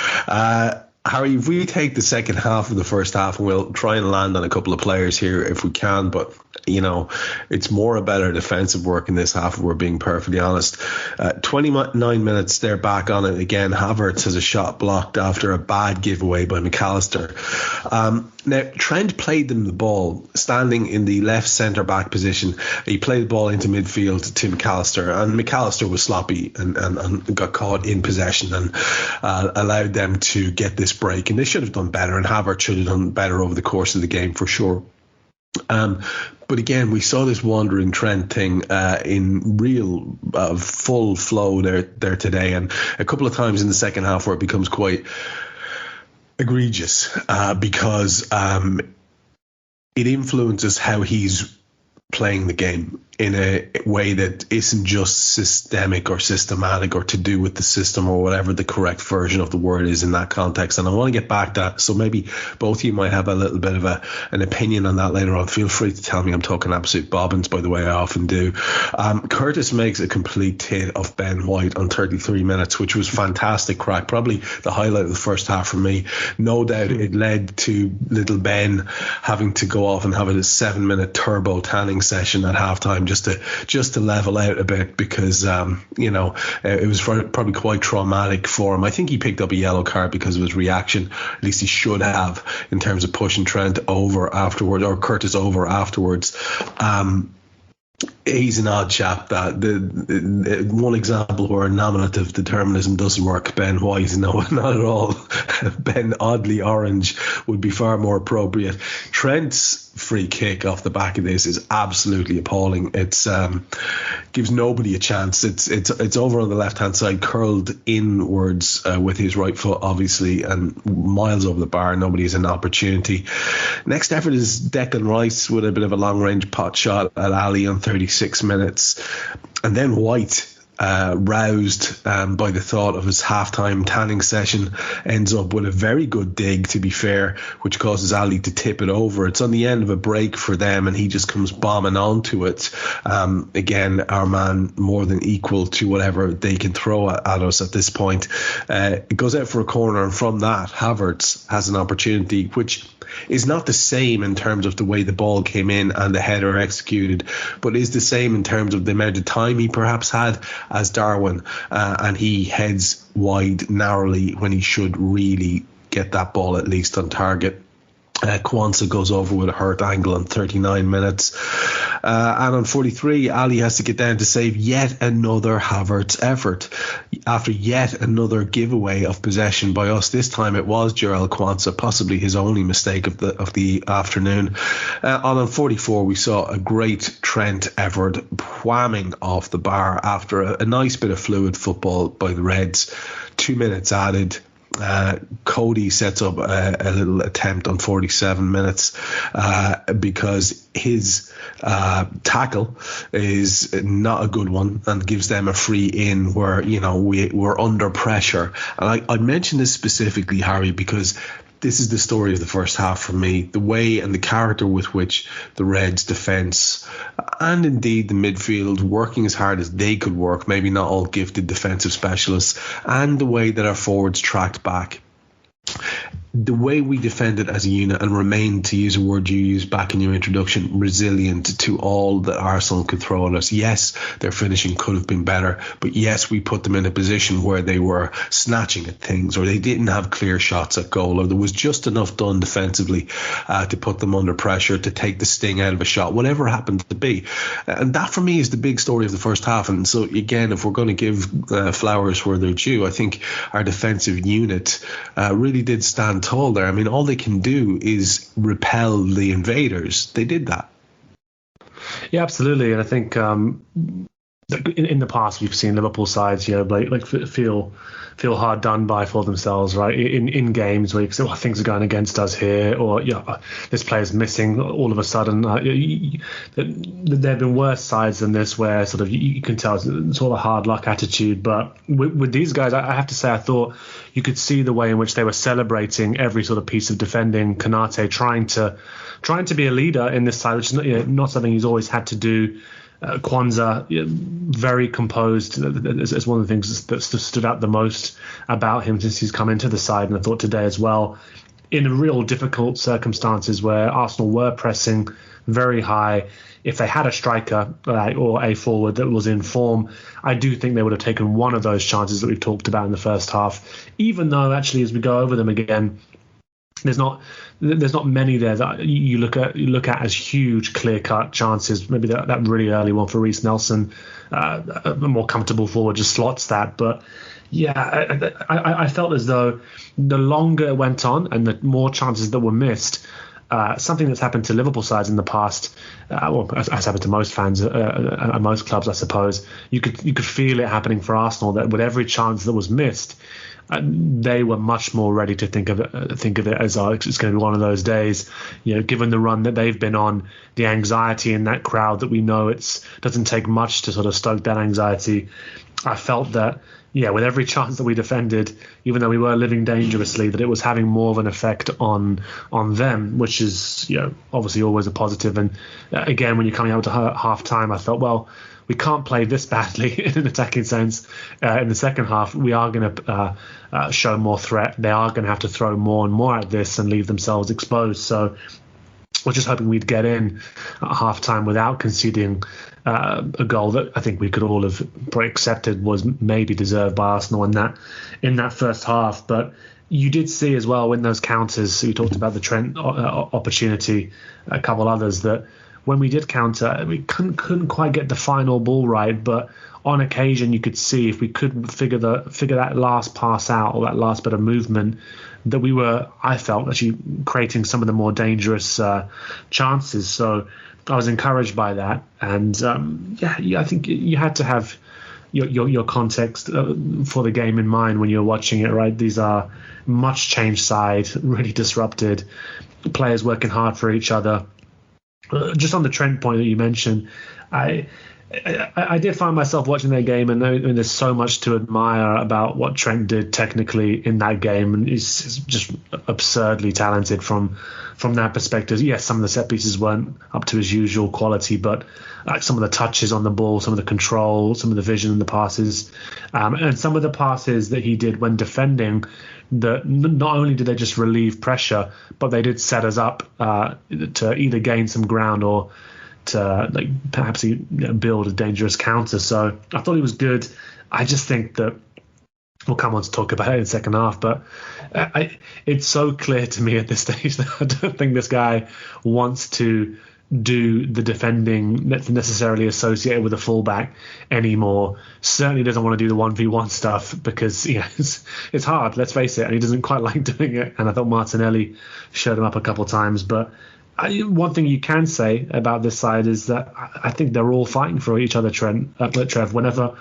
Harry, if we take the second half of the first half, and we'll try and land on a couple of players here if we can, but it's more about our defensive work in this half, if we're being perfectly honest. 29 minutes, they're back on it again. Havertz has a shot blocked after a bad giveaway by McAllister. Now, Trent played them the ball, standing in the left centre-back position. He played the ball into midfield to McAllister, and McAllister was sloppy and got caught in possession and allowed them to get this break. And they should have done better, and Havertz should have done better over the course of the game for sure. But again, we saw this wandering Trent thing in real full flow there today, and a couple of times in the second half where it becomes quite egregious because it influences how he's playing the game in a way that isn't just systemic or systematic or to do with the system or whatever the correct version of the word is in that context. And I want to get back to that. So maybe both of you might have a little bit of an opinion on that later on. Feel free to tell me I'm talking absolute bobbins, by the way, I often do. Curtis makes a complete tit of Ben White on 33 minutes, which was fantastic crack. Probably the highlight of the first half for me. No doubt it led to little Ben having to go off and have a 7-minute turbo tanning session at halftime just to level out a bit, because it was probably quite traumatic for him. I think he picked up a yellow card because of his reaction. At least he should have, in terms of pushing Trent over afterwards, or Curtis over afterwards. He's an odd chap. That the one example where nominative determinism doesn't work, Ben White. No, not at all. Ben oddly orange would be far more appropriate. Trent's free kick off the back of this is absolutely appalling. It's gives nobody a chance. It's over on the left hand side, curled inwards with his right foot, obviously, and miles over the bar. Nobody has an opportunity. Next effort is Declan Rice with a bit of a long range pot shot at Ali on 36 minutes, and then White, roused by the thought of his halftime tanning session, ends up with a very good dig, to be fair, which causes Ali to tip it over. It's on the end of a break for them, and he just comes bombing onto it. Again, our man more than equal to whatever they can throw at us at this point. It goes out for a corner, and from that, Havertz has an opportunity, which is not the same in terms of the way the ball came in and the header executed, but is the same in terms of the amount of time he perhaps had as Darwin, and he heads wide narrowly when he should really get that ball at least on target. Kwanzaa goes over with a hurt angle on 39 minutes. And on 43, Ali has to get down to save yet another Havertz effort after yet another giveaway of possession by us. This time it was Jarell Kwanzaa, possibly his only mistake of the afternoon. On 44, we saw a great Trent effort whamming off the bar after a nice bit of fluid football by the Reds. 2 minutes added. Cody sets up a little attempt on 47 minutes because his tackle is not a good one and gives them a free in where, you know, we're under pressure. And I mention this specifically, Harry, because this is the story of the first half for me. The way and the character with which the Reds' defence and indeed the midfield working as hard as they could work, maybe not all gifted defensive specialists, and the way that our forwards tracked back. The way we defended as a unit and remained, to use a word you used back in your introduction, resilient to all that Arsenal could throw at us. Yes, their finishing could have been better, but yes, we put them in a position where they were snatching at things, or they didn't have clear shots at goal, or there was just enough done defensively to put them under pressure, to take the sting out of a shot, whatever it happened to be. And that for me is the big story of the first half. And so again, if we're going to give flowers where they're due, I think our defensive unit really did stand tall there. I mean, all they can do is repel the invaders. They did that. Yeah, absolutely. And I think in the past we've seen Liverpool sides, you know, like feel hard done by for themselves, right? In games where you can say, well, things are going against us here, or this player's missing all of a sudden. There have been worse sides than this where sort of you can tell it's all a hard luck attitude. But with these guys, I have to say, I thought you could see the way in which they were celebrating every sort of piece of defending. Konate trying to be a leader in this side, which is not something he's always had to do. Kwanzaa, very composed. It's one of the things that stood out the most about him since he's come into the side, and I thought today as well, in real difficult circumstances where Arsenal were pressing very high. If they had a striker or a forward that was in form, I do think they would have taken one of those chances that we've talked about in the first half, even though actually as we go over them again, there's not many there that you look at as huge clear-cut chances. Maybe that really early one for Reece Nelson, a more comfortable forward, just slots that. But yeah, I felt as though the longer it went on and the more chances that were missed, something that's happened to Liverpool sides in the past, as happened to most fans at most clubs, I suppose. You could feel it happening for Arsenal, that with every chance that was missed, they were much more ready to think of it as it's going to be one of those days. You know, given the run that they've been on, the anxiety in that crowd that we know doesn't take much to sort of stoke that anxiety. I felt that, yeah, with every chance that we defended, even though we were living dangerously, that it was having more of an effect on them, which is, you know, obviously always a positive. And again, when you're coming out to half time, I felt, well, we can't play this badly in an attacking sense in the second half. We are going to show more threat. They are going to have to throw more and more at this and leave themselves exposed. So we're just hoping we'd get in at half-time without conceding a goal that I think we could all have probably accepted was maybe deserved by Arsenal in that first half. But you did see as well in those counters, we talked about the Trent opportunity, a couple others, that when we did counter, we couldn't quite get the final ball right, but on occasion you could see if we could figure that last pass out, or that last bit of movement, that we were, I felt, actually creating some of the more dangerous chances. So I was encouraged by that, and I think you had to have your context for the game in mind when you're watching it, right? These are much changed side, really disrupted, players working hard for each other. Just on the Trent point that you mentioned, I did find myself watching that game, and there's so much to admire about what Trent did technically in that game, and he's just absurdly talented from that perspective. Yes, some of the set pieces weren't up to his usual quality, but some of the touches on the ball, some of the control, some of the vision in the passes, and some of the passes that he did when defending, that not only did they just relieve pressure, but they did set us up to either gain some ground or to perhaps build a dangerous counter. So I thought he was good. I just think that we'll come on to talk about it in the second half, but it's so clear to me at this stage that I don't think this guy wants to do the defending that's necessarily associated with a fullback anymore. Certainly doesn't want to do the 1v1 stuff, because it's hard, let's face it, and he doesn't quite like doing it. And I thought Martinelli showed him up a couple of times, but one thing you can say about this side is that I think they're all fighting for each other, Trev. Whenever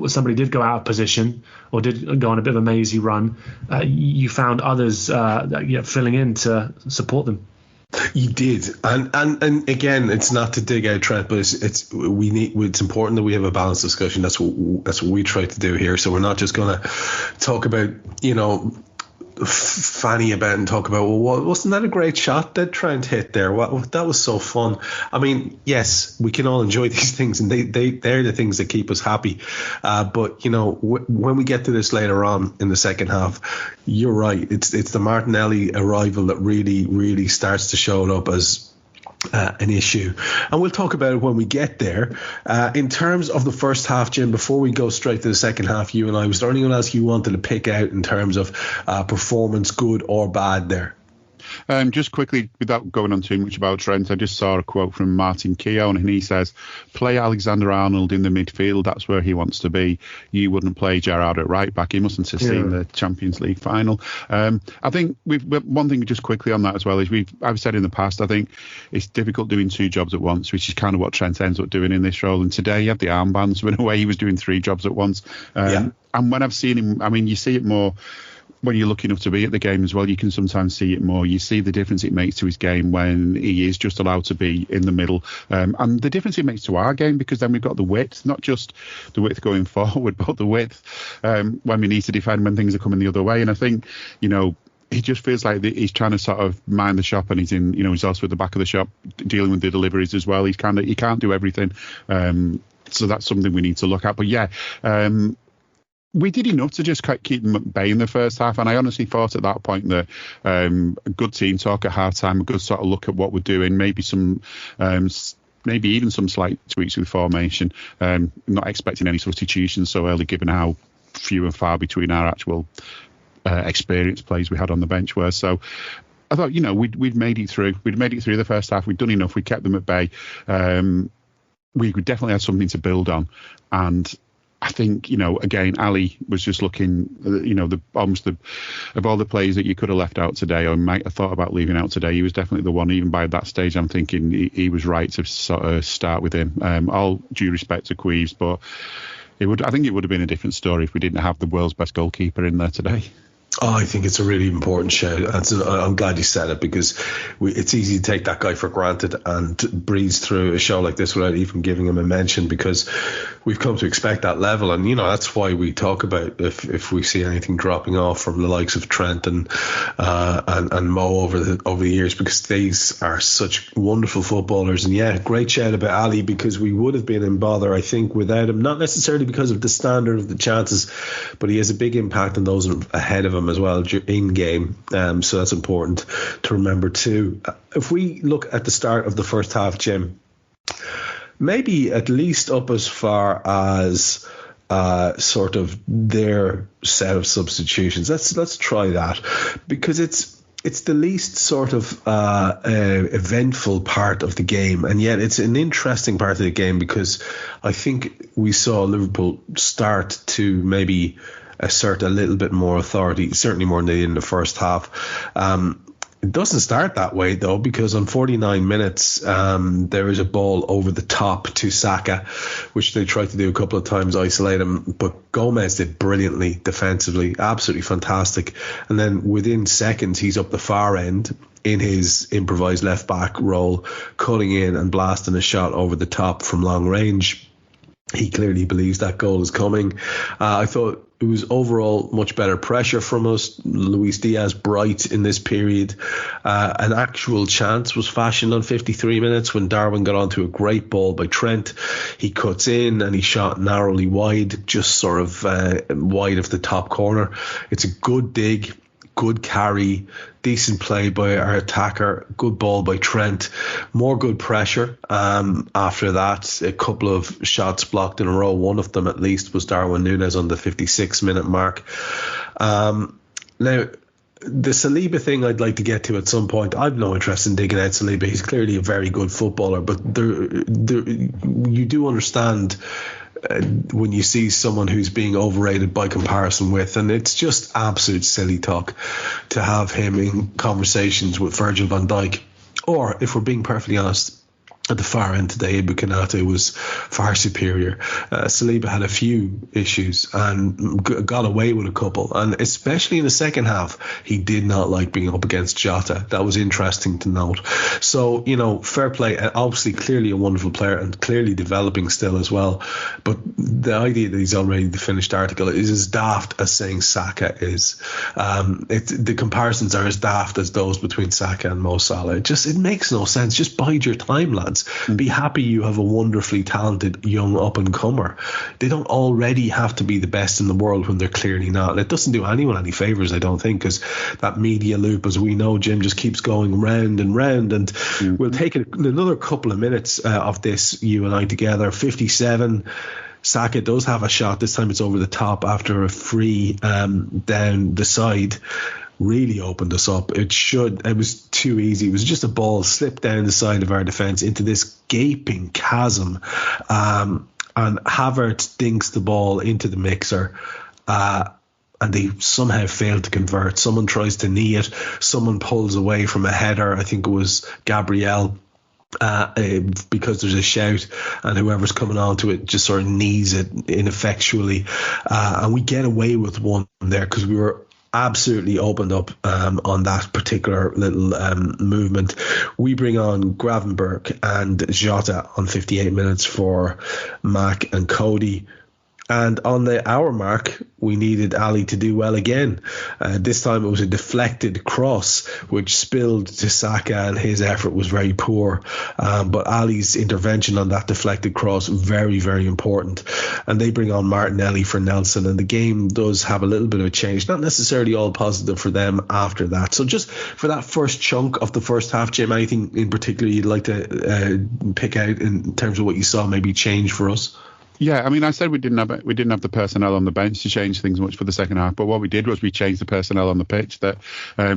somebody did go out of position or did go on a bit of a mazy run, you found others filling in to support them. You did, and again, it's not to dig out Trent, but it's important that we have a balanced discussion. That's what we try to do here. So we're not just going to talk about fanny about and talk about, well, wasn't that a great shot that Trent hit there? That was so fun. I mean, yes, we can all enjoy these things, and they're the things that keep us happy. But when we get to this later on in the second half, you're right. It's the Martinelli arrival that really, really starts to show up as an issue, and we'll talk about it when we get there. In terms of the first half, Jim, before we go straight to the second half, you and I, was there anyone else you wanted to pick out in terms of performance, good or bad there? Just quickly, without going on too much about Trent, I just saw a quote from Martin Keown, and he says, play Alexander-Arnold in the midfield, that's where he wants to be. You wouldn't play Gerrard at right back. He mustn't have seen the Champions League final. I think one thing just quickly on that as well is I've said in the past, I think it's difficult doing two jobs at once, which is kind of what Trent ends up doing in this role. And today he had the armbands, so in a way he was doing three jobs at once. And when I've seen him, I mean, you see it more when you're lucky enough to be at the game as well. You can sometimes see it more. You see the difference it makes to his game when he is just allowed to be in the middle, and the difference it makes to our game, because then we've got the width, not just the width going forward, but the width when we need to defend when things are coming the other way. And I think he just feels like he's trying to sort of mind the shop, and he's in, he's also at the back of the shop dealing with the deliveries as well. He can't do everything, so that's something we need to look at. But we did enough to just keep them at bay in the first half, and I honestly thought at that point that a good team talk at half time, a good sort of look at what we're doing, maybe even some slight tweaks with formation, not expecting any substitutions so early given how few and far between our actual experienced players we had on the bench were. So I thought, we'd made it through. We'd made it through the first half. We'd done enough. We kept them at bay. We definitely had something to build on, and I think, again, Ali was just looking, of all the players that you could have left out today or might have thought about leaving out today, he was definitely the one. Even by that stage, I'm thinking he was right to sort of start with him. All due respect to Queeves, but I think it would have been a different story if we didn't have the world's best goalkeeper in there today. Oh, I think it's a really important shout. I'm glad you said it, because it's easy to take that guy for granted and breeze through a show like this without even giving him a mention, because we've come to expect that level. And, that's why we talk about if we see anything dropping off from the likes of Trent and Mo over the years, because these are such wonderful footballers. And great shout about Ali, because we would have been in bother, I think, without him, not necessarily because of the standard of the chances, but he has a big impact on those ahead of him as well in game, so that's important to remember too. If we look at the start of the first half, Jim, maybe at least up as far as sort of their set of substitutions, let's try that, because it's it's the least sort of eventful part of the game, and yet it's an interesting part of the game because I think we saw Liverpool start to maybe assert a little bit more authority, certainly more than they did in the first half. It doesn't start that way, though, because on 49 minutes, there is a ball over the top to Saka, which they tried to do a couple of times, isolate him. But Gomez did brilliantly defensively, absolutely fantastic. And then within seconds, he's up the far end in his improvised left-back role, cutting in and blasting a shot over the top from long range. He clearly believes that goal is coming. I thought it was overall much better pressure from us. Luis Diaz bright in this period. An actual chance was fashioned on 53 minutes when Darwin got onto a great ball by Trent. He cuts in and he shot narrowly wide, just sort of wide of the top corner. It's a good dig, good carry, decent play by our attacker, good ball by Trent, more good pressure. After that, a couple of shots blocked in a row. One of them at least was Darwin Nunez on the 56-minute mark. Now, the Saliba thing I'd like to get to at some point. I've no interest in digging out Saliba. He's clearly a very good footballer, but you do understand when you see someone who's being overrated by comparison with, and it's just absolute silly talk to have him in conversations with Virgil van Dijk, or if we're being perfectly honest, at the far end today, Ibou Konate was far superior. Saliba had a few issues and got away with a couple, and especially in the second half, he did not like being up against Jota. That was interesting to note. So, fair play. Obviously, clearly a wonderful player and clearly developing still as well. But the idea that he's already the finished article is as daft as saying Saka is. The comparisons are as daft as those between Saka and Mo Salah. It makes no sense. Just bide your time, lads. Be happy you have a wonderfully talented young up-and-comer. They don't already have to be the best in the world when they're clearly not. It doesn't do anyone any favours, I don't think, because that media loop, as we know, Jim, just keeps going round and round. And we'll take another couple of minutes of this, you and I together. 57. Saka does have a shot. This time it's over the top after a free down the side. Really opened us up. It was too easy. It was just a ball slipped down the side of our defence into this gaping chasm, and Havertz dinks the ball into the mixer, and they somehow failed to convert. Someone tries to knee it, someone pulls away from a header. I think it was Gabriel, because there's a shout, and whoever's coming onto it just sort of knees it ineffectually, and we get away with one there because we were absolutely opened up on that particular little movement. We bring on Gravenberch and Jota on 58 minutes for Mac and Cody. And on the hour mark, we needed Ali to do well again. This time it was a deflected cross, which spilled to Saka, and his effort was very poor. But Ali's intervention on that deflected cross, very, very important. And they bring on Martinelli for Nelson, and the game does have a little bit of a change. Not necessarily all positive for them after that. So just for that first chunk of the first half, Jim, anything in particular you'd like to pick out in terms of what you saw maybe change for us? Yeah, I mean, I said we didn't have the personnel on the bench to change things much for the second half, but what we did was we changed the personnel on the pitch. That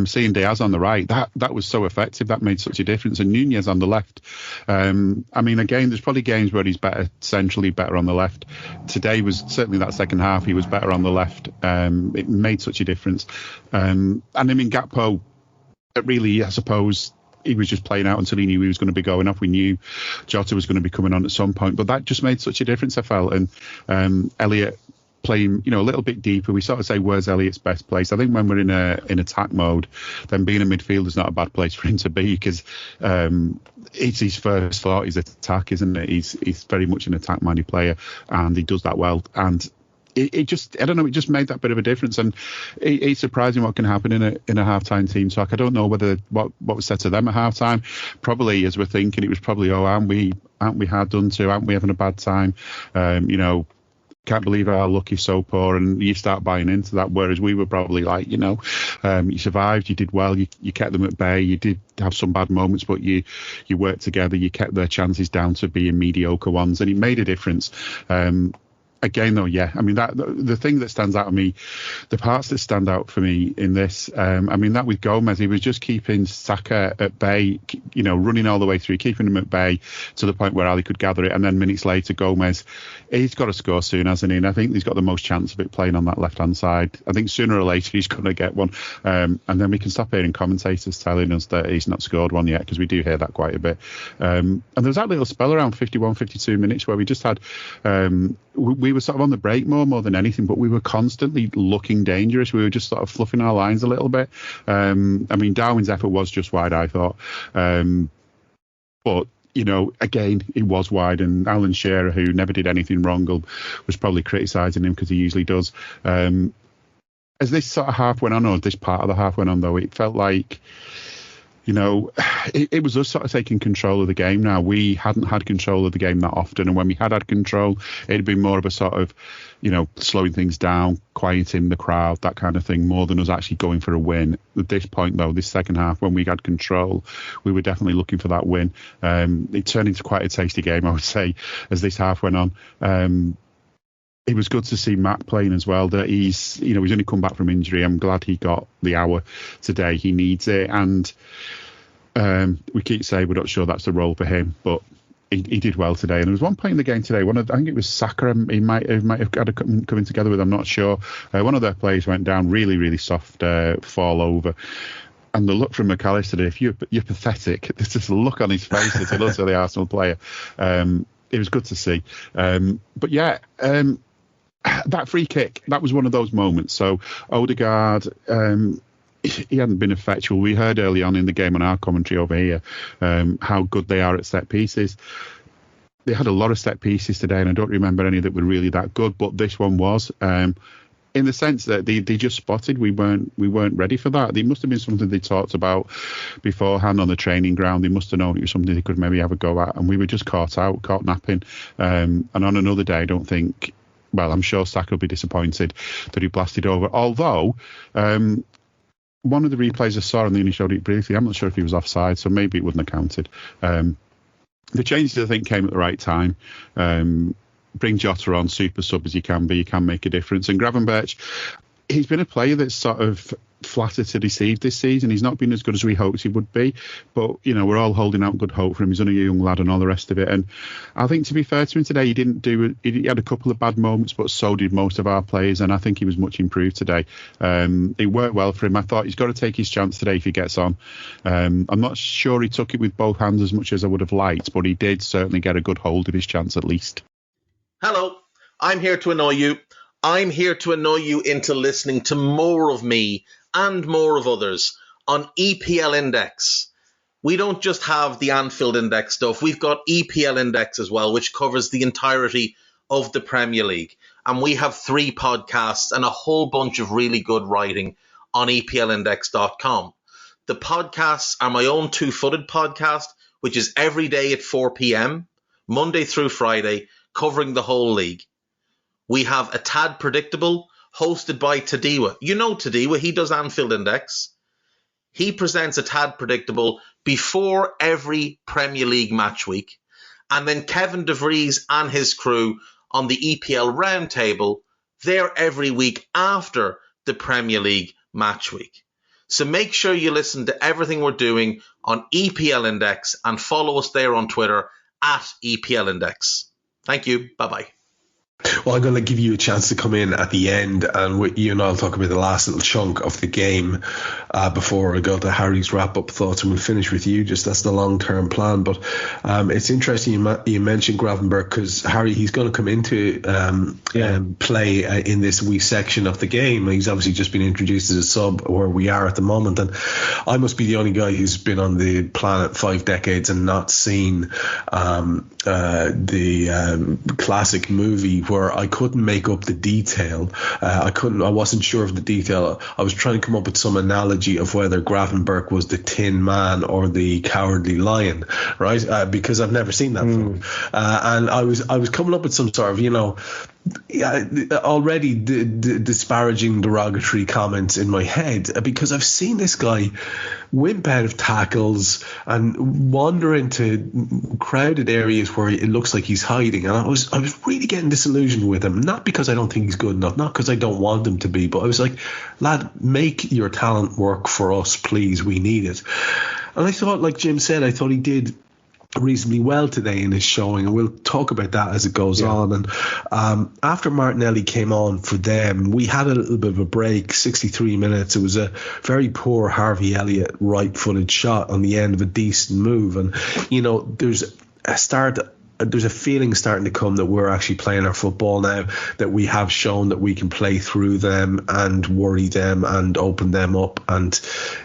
seeing Diaz on the right, that was so effective. That made such a difference. And Nunez on the left. I mean, again, there's probably games where he's better centrally, better on the left. Today was certainly that second half. He was better on the left. It made such a difference. And I mean, Gakpo, really, I suppose, he was just playing out until he knew he was going to be going off. We knew Jota was going to be coming on at some point, but that just made such a difference, I felt. And Elliott playing, a little bit deeper. We sort of say, where's Elliott's best place? I think when we're in attack mode, then being a midfielder is not a bad place for him to be, because it's his first thought is attack, isn't it? He's very much an attack-minded player, and he does that well. And it just made that bit of a difference, and it's surprising what can happen in a halftime team talk. I don't know whether what was said to them at halftime. Probably, as we're thinking, it was probably, aren't we hard done to? Aren't we having a bad time? Can't believe our luck is so poor, and you start buying into that. Whereas we were probably like, you survived, you did well, you kept them at bay. You did have some bad moments, but you worked together. You kept their chances down to being mediocre ones, and it made a difference. again, though, yeah, I mean, that the thing that stands out to me, the parts that stand out for me in this, I mean, that with Gomez, he was just keeping Saka at bay, running all the way through, keeping him at bay to the point where Ali could gather it. And then minutes later, Gomez, he's got to score soon, hasn't he? And I think he's got the most chance of it playing on that left-hand side. I think sooner or later he's going to get one. And then we can stop hearing commentators telling us that he's not scored one yet, because we do hear that quite a bit. And there was that little spell around 51, 52 minutes where we just had... we were sort of on the break more than anything, but we were constantly looking dangerous. We were just sort of fluffing our lines a little bit. I mean, Darwin's effort was just wide, I thought. But, again, it was wide, and Alan Shearer, who never did anything wrong, was probably criticising him because he usually does. As this sort of half went on, or this part of the half went on, though, it felt like... it was us sort of taking control of the game now. We hadn't had control of the game that often, and when we had control, it had been more of a sort of, slowing things down, quieting the crowd, that kind of thing, more than us actually going for a win. At this point, though, this second half, when we had control, we were definitely looking for that win. It turned into quite a tasty game, I would say, as this half went on. It was good to see Matt playing as well. That he's only come back from injury. I'm glad he got the hour today. He needs it, and we keep saying we're not sure that's the role for him, but he did well today. And there was one point in the game today. I think it was Saka. He might have had a coming together with. I'm not sure. One of their players went down really, really soft, fall over. And the look from McAllister, if you're pathetic, there's just a look on his face as he looks at the Arsenal player. It was good to see. But yeah. That free kick, that was one of those moments. So Odegaard, he hadn't been effectual. We heard early on in the game on our commentary over here how good they are at set pieces. They had a lot of set pieces today, and I don't remember any that were really that good, but this one was. In the sense that they just spotted we weren't ready for that. It must have been something they talked about beforehand on the training ground. They must have known it was something they could maybe have a go at, and we were just caught napping. And on another day, I don't think... Well, I'm sure Saka will be disappointed that he blasted over. Although, one of the replays I saw, and they only showed it briefly, I'm not sure if he was offside, so maybe it wouldn't have counted. The changes, I think, came at the right time. Bring Jota on, super sub as you can be, you can make a difference. And Gravenberch, he's been a player that's sort of flattered to deceive this season. He's not been as good as we hoped he would be, but we're all holding out good hope for him. He's only a young lad and all the rest of it. And I think, to be fair to him today, he had a couple of bad moments, but so did most of our players, and I think he was much improved today. It worked well for him. I thought he's got to take his chance today if he gets on. I'm not sure he took it with both hands as much as I would have liked, but he did certainly get a good hold of his chance at least. Hello, I'm here to annoy you. I'm here to annoy you into listening to more of me and more of others on EPL Index. We don't just have the Anfield Index stuff. We've got EPL Index as well, which covers the entirety of the Premier League. And we have 3 podcasts and a whole bunch of really good writing on EPLindex.com. The podcasts are my own two-footed podcast, which is every day at 4 p.m, Monday through Friday, covering the whole league. We have A Tad Predictable, hosted by Tadiwa. You know Tadiwa, he does Anfield Index. He presents A Tad Predictable before every Premier League match week. And then Kevin De Vries and his crew on the EPL Roundtable, they're every week after the Premier League match week. So make sure you listen to everything we're doing on EPL Index and follow us there on Twitter at EPL Index. Thank you. Bye-bye. Well, I'm going to give you a chance to come in at the end, and you and I'll talk about the last little chunk of the game before I go to Harry's wrap-up thoughts, and we'll finish with you. Just that's the long-term plan. But it's interesting you mentioned Gravenberch, because Harry, he's going to come into play in this wee section of the game. He's obviously just been introduced as a sub where we are at the moment, and I must be the only guy who's been on the planet 5 decades and not seen the classic movie where I couldn't make up the detail. I wasn't sure of the detail. I was trying to come up with some analogy of whether Gravenberch was the Tin Man or the Cowardly Lion, right? Because I've never seen that film. And I was coming up with some sort of, already disparaging derogatory comments in my head, because I've seen this guy wimp out of tackles and wander into crowded areas where it looks like he's hiding, and I was really getting disillusioned with him, not because I don't think he's good enough, not because I don't want him to be, but I was like, lad, make your talent work for us, please, we need it. And I thought, like Jim said, I thought he did reasonably well today in his showing, and we'll talk about that as it goes on. And after Martinelli came on for them, we had a little bit of a break, 63 minutes. It was a very poor Harvey Elliott right-footed shot on the end of a decent move, and there's a feeling starting to come that we're actually playing our football now, that we have shown that we can play through them and worry them and open them up, and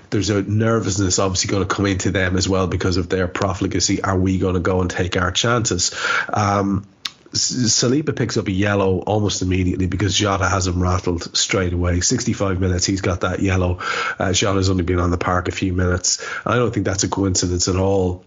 there's a nervousness obviously going to come into them as well because of their profligacy. Are we going to go and take our chances? Saliba picks up a yellow almost immediately because Jota has him rattled straight away. 65 minutes, he's got that yellow. Jota's only been on the park a few minutes. I don't think that's a coincidence at all.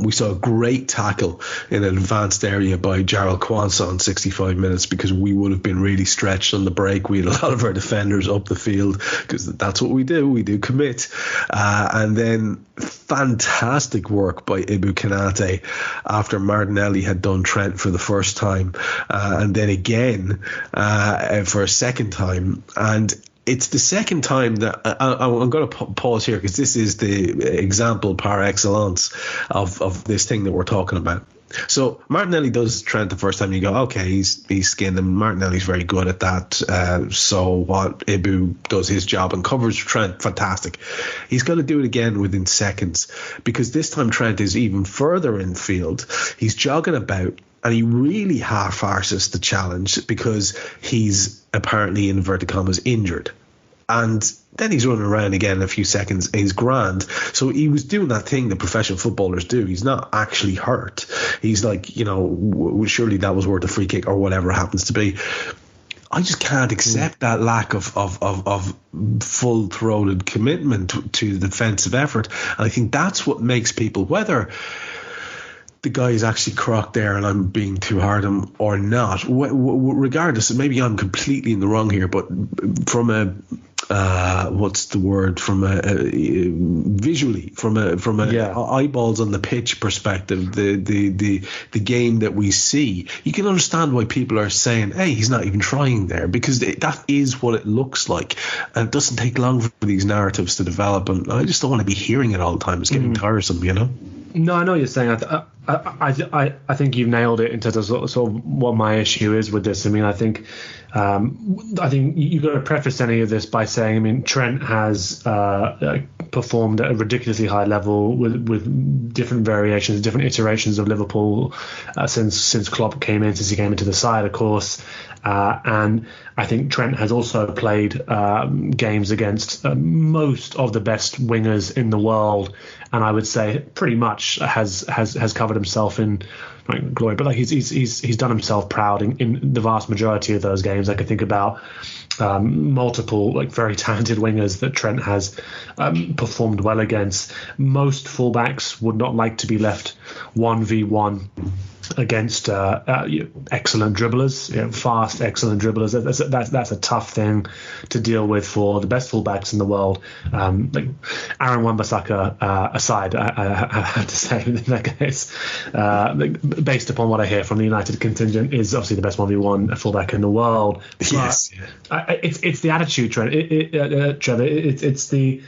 We saw a great tackle in an advanced area by Jarrell Quansah on 65 minutes, because we would have been really stretched on the break. We had a lot of our defenders up the field because that's what we do. We do commit. And then fantastic work by Ibou Konate after Martinelli had done Trent for the first time, and then again for a second time. And it's the second time that I'm going to pause here, because this is the example par excellence of this thing that we're talking about. So Martinelli does Trent the first time, and you go, okay, he's skinned him. Martinelli's very good at that. So what Ibou does his job and covers Trent, fantastic. He's going to do it again within seconds, because this time Trent is even further in field. He's jogging about, and he really half-arses the challenge because he's apparently, in inverted commas, injured. And then he's running around again in a few seconds, and he's grand. So he was doing that thing that professional footballers do. He's not actually hurt. He's like, surely that was worth a free kick or whatever it happens to be. I just can't accept that lack of full-throated commitment to the defensive effort. And I think that's what makes people, whether the guy is actually crocked there and I'm being too hard on him or not, regardless, maybe I'm completely in the wrong here, but from a visually, from a eyeballs on the pitch perspective, the game that we see, you can understand why people are saying, hey, he's not even trying there, because that is what it looks like, and it doesn't take long for these narratives to develop, and I just don't want to be hearing it all the time. It's getting tiresome, No, I know what you're saying. I think you've nailed it in terms of sort of what my issue is with this. I mean, I think you've got to preface any of this by saying, I mean, Trent has performed at a ridiculously high level with different variations, different iterations of Liverpool since Klopp came in, since he came into the side, of course. And I think Trent has also played games against most of the best wingers in the world, and I would say pretty much has covered himself in glory. But like he's done himself proud in the vast majority of those games. I can think about multiple very talented wingers that Trent has performed well against. Most fullbacks would not like to be left 1v1 against excellent dribblers, fast, excellent dribblers. That's a tough thing to deal with for the best fullbacks in the world. Aaron Wan-Bissaka aside, I have to say in that case, based upon what I hear from the United contingent, is obviously the best 1v1 fullback in the world. Yes, it's the attitude, Trent. Trevor. It's the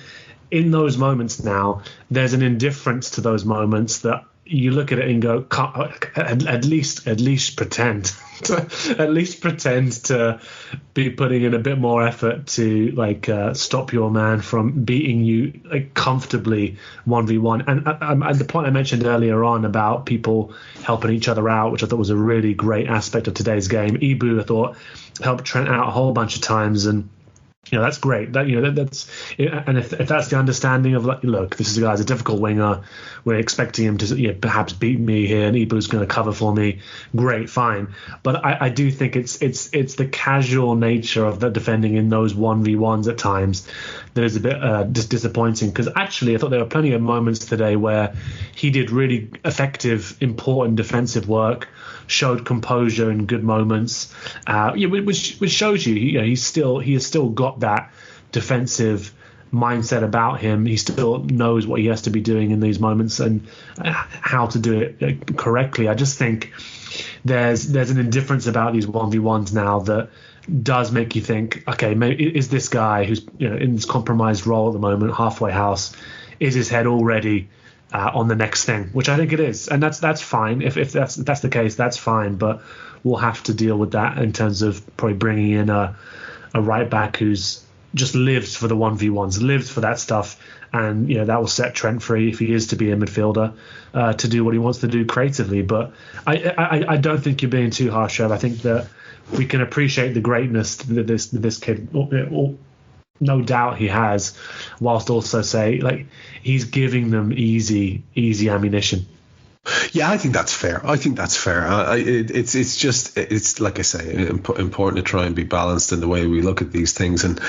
in those moments now. There's an indifference to those moments that you look at it and go, at least pretend to be putting in a bit more effort to stop your man from beating you comfortably 1v1. And the point I mentioned earlier on about people helping each other out, which I thought was a really great aspect of today's game. Ibou, I thought, helped Trent out a whole bunch of times, and that's great. That's and if that's the understanding of look, this is a guy's a difficult winger. We're expecting him to perhaps beat me here, and Ibou's going to cover for me. Great, fine. But I do think it's the casual nature of the defending in those 1v1s at times that is a bit disappointing, because actually I thought there were plenty of moments today where he did really effective, important defensive work, showed composure in good moments, which shows you, he has still got that defensive mindset about him. He still knows what he has to be doing in these moments and how to do it correctly. I just think there's an indifference about these 1v1s now that does make you think, okay, maybe is this guy who's in this compromised role at the moment, halfway house, is his head already on the next thing? Which I think it is, and that's fine. If that's the case, that's fine. But we'll have to deal with that in terms of probably bringing in a right back who's just lives for the 1v1s, lives for that stuff, and that will set Trent free if he is to be a midfielder to do what he wants to do creatively. But I don't think you're being too harsh, Trev. I think that we can appreciate the greatness that this kid, no doubt he has, whilst also say, like, he's giving them easy ammunition. Yeah, I think that's fair. It's like I say, important to try and be balanced in the way we look at these things. And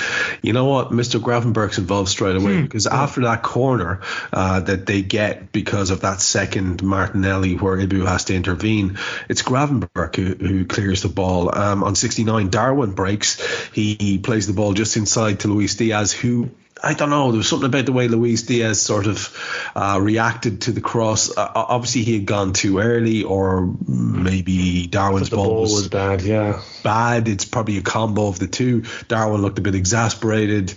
you know what, Mr. Gravenberch's involved straight away, because after that corner that they get because of that second Martinelli where Ibou has to intervene, it's Gravenberch who clears the ball. On 69, Darwin breaks. He plays the ball just inside to Luis Diaz, who, I don't know, there was something about the way Luis Diaz sort of reacted to the cross. Obviously, he had gone too early, or maybe Darwin's ball was bad. Yeah, bad. It's probably a combo of the two. Darwin looked a bit exasperated.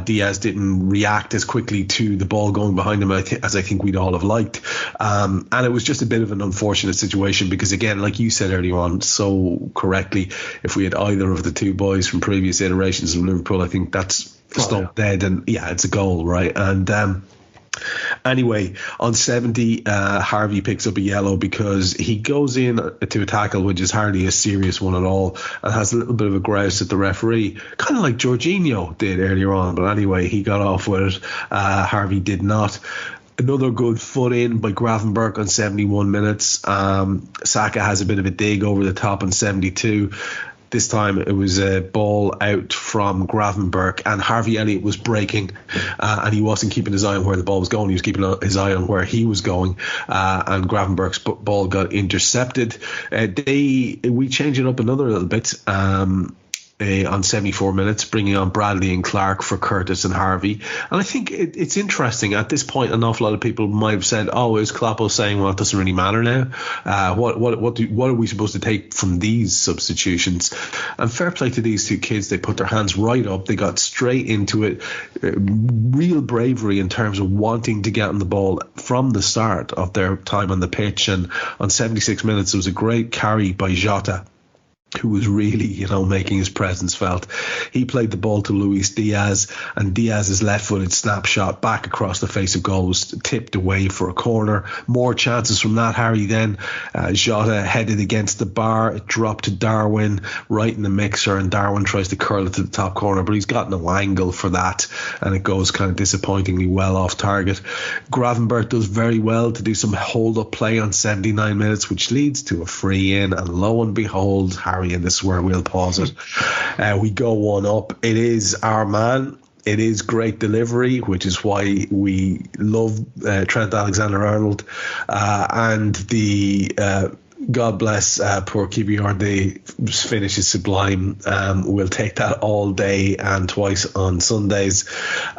Diaz didn't react as quickly to the ball going behind him as I think we'd all have liked. And it was just a bit of an unfortunate situation because, again, like you said earlier on so correctly, if we had either of the two boys from previous iterations of Liverpool, I think that's dead, and it's a goal, right? And anyway, on 70, Harvey picks up a yellow because he goes in to a tackle which is hardly a serious one at all, and has a little bit of a grouse at the referee, kind of like Jorginho did earlier on. But anyway, he got off with it. Harvey did not. Another good foot in by Gravenberch on 71 minutes. Saka has a bit of a dig over the top on 72. This time it was a ball out from Gravenberch, and Harvey Elliott was breaking, and he wasn't keeping his eye on where the ball was going. He was keeping his eye on where he was going, and Gravenberch's ball got intercepted. We changed it up another little bit. On 74 minutes, bringing on Bradley and Clarke for Curtis and Harvey. And I think it's interesting. At this point, an awful lot of people might have said, oh, is Kloppo saying, well, it doesn't really matter now? What are we supposed to take from these substitutions? And fair play to these two kids. They put their hands right up. They got straight into it. Real bravery in terms of wanting to get on the ball from the start of their time on the pitch. And on 76 minutes, there was a great carry by Jota, who was really, making his presence felt. He played the ball to Luis Diaz, and Diaz's left-footed snapshot back across the face of goal was tipped away for a corner. More chances from that, Harry. Then Jota headed against the bar. It dropped to Darwin right in the mixer, and Darwin tries to curl it to the top corner, but he's got no angle for that, and it goes kind of disappointingly well off target. Gravenberch does very well to do some hold-up play on 79 minutes, which leads to a free in, and lo and behold, Harry, and this is where we'll pause it. We go one up. It is our man. It is great delivery, which is why we love Trent Alexander-Arnold. And the God bless poor Kiwior. The finish is sublime. We'll take that all day and twice on Sundays.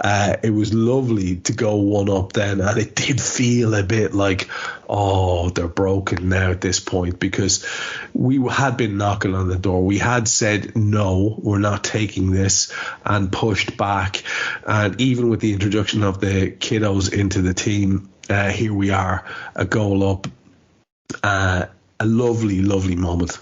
It was lovely to go one up then, and it did feel a bit like, oh, they're broken now at this point, because we had been knocking on the door. We had said, no, we're not taking this, and pushed back. And even with the introduction of the kiddos into the team, here we are, a goal up. A lovely, lovely moment.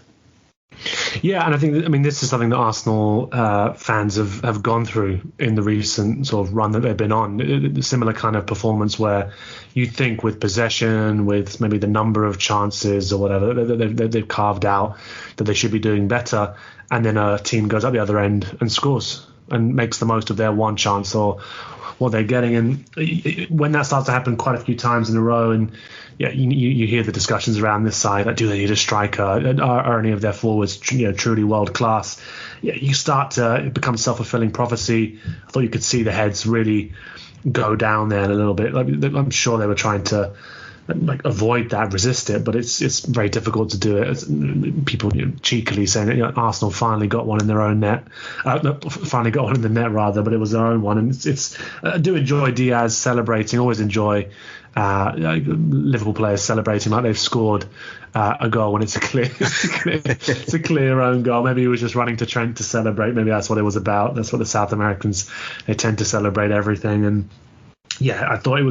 Yeah, and I think, this is something that Arsenal fans have gone through in the recent sort of run that they've been on. A similar kind of performance where you think with possession, with maybe the number of chances or whatever that they've carved out, that they should be doing better, and then a team goes up the other end and scores and makes the most of their one chance or what they're getting. And when that starts to happen quite a few times in a row, and you hear the discussions around this side, like, do they need a striker? Are any of their forwards truly world class? You start to become self-fulfilling prophecy. I thought you could see the heads really go down there a little bit. I'm sure they were trying to avoid that, resist it, but it's very difficult to do it. People cheekily saying that Arsenal finally got one in their own net, finally got one in the net rather, but it was their own one. And it's I do enjoy Diaz celebrating. Always enjoy Liverpool players celebrating like they've scored a goal when it's a clear own goal. Maybe he was just running to Trent to celebrate. Maybe that's what it was about. That's what the South Americans, they tend to celebrate everything. And I thought it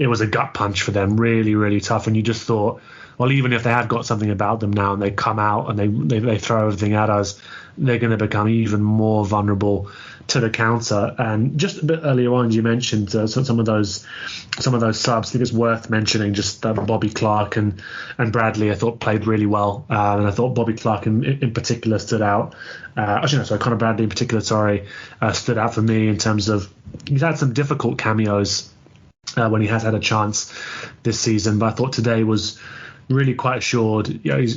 was a gut punch for them, really, really tough. And you just thought, well, even if they have got something about them now and they come out and they throw everything at us, they're going to become even more vulnerable to the counter. And just a bit earlier on, you mentioned some of those subs. I think it's worth mentioning just Bobby Clarke and Bradley. I thought played really well, and I thought Bobby Clarke in particular stood out. Conor Bradley in particular, stood out for me in terms of he's had some difficult cameos when he has had a chance this season, but I thought today was really quite assured. He's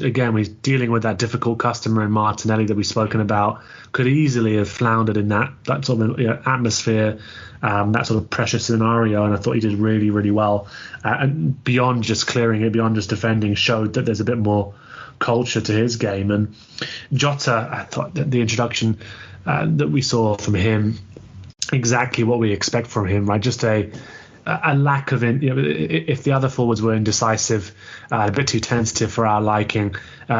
dealing with that difficult customer in Martinelli that we've spoken about. Could easily have floundered in that sort of atmosphere, that sort of pressure scenario, and I thought he did really, really well. And beyond just clearing it, beyond just defending, showed that there's a bit more culture to his game. And Jota, I thought that the introduction that we saw from him, exactly what we expect from him, right? Just a lack of if the other forwards were indecisive, a bit too tentative for our liking,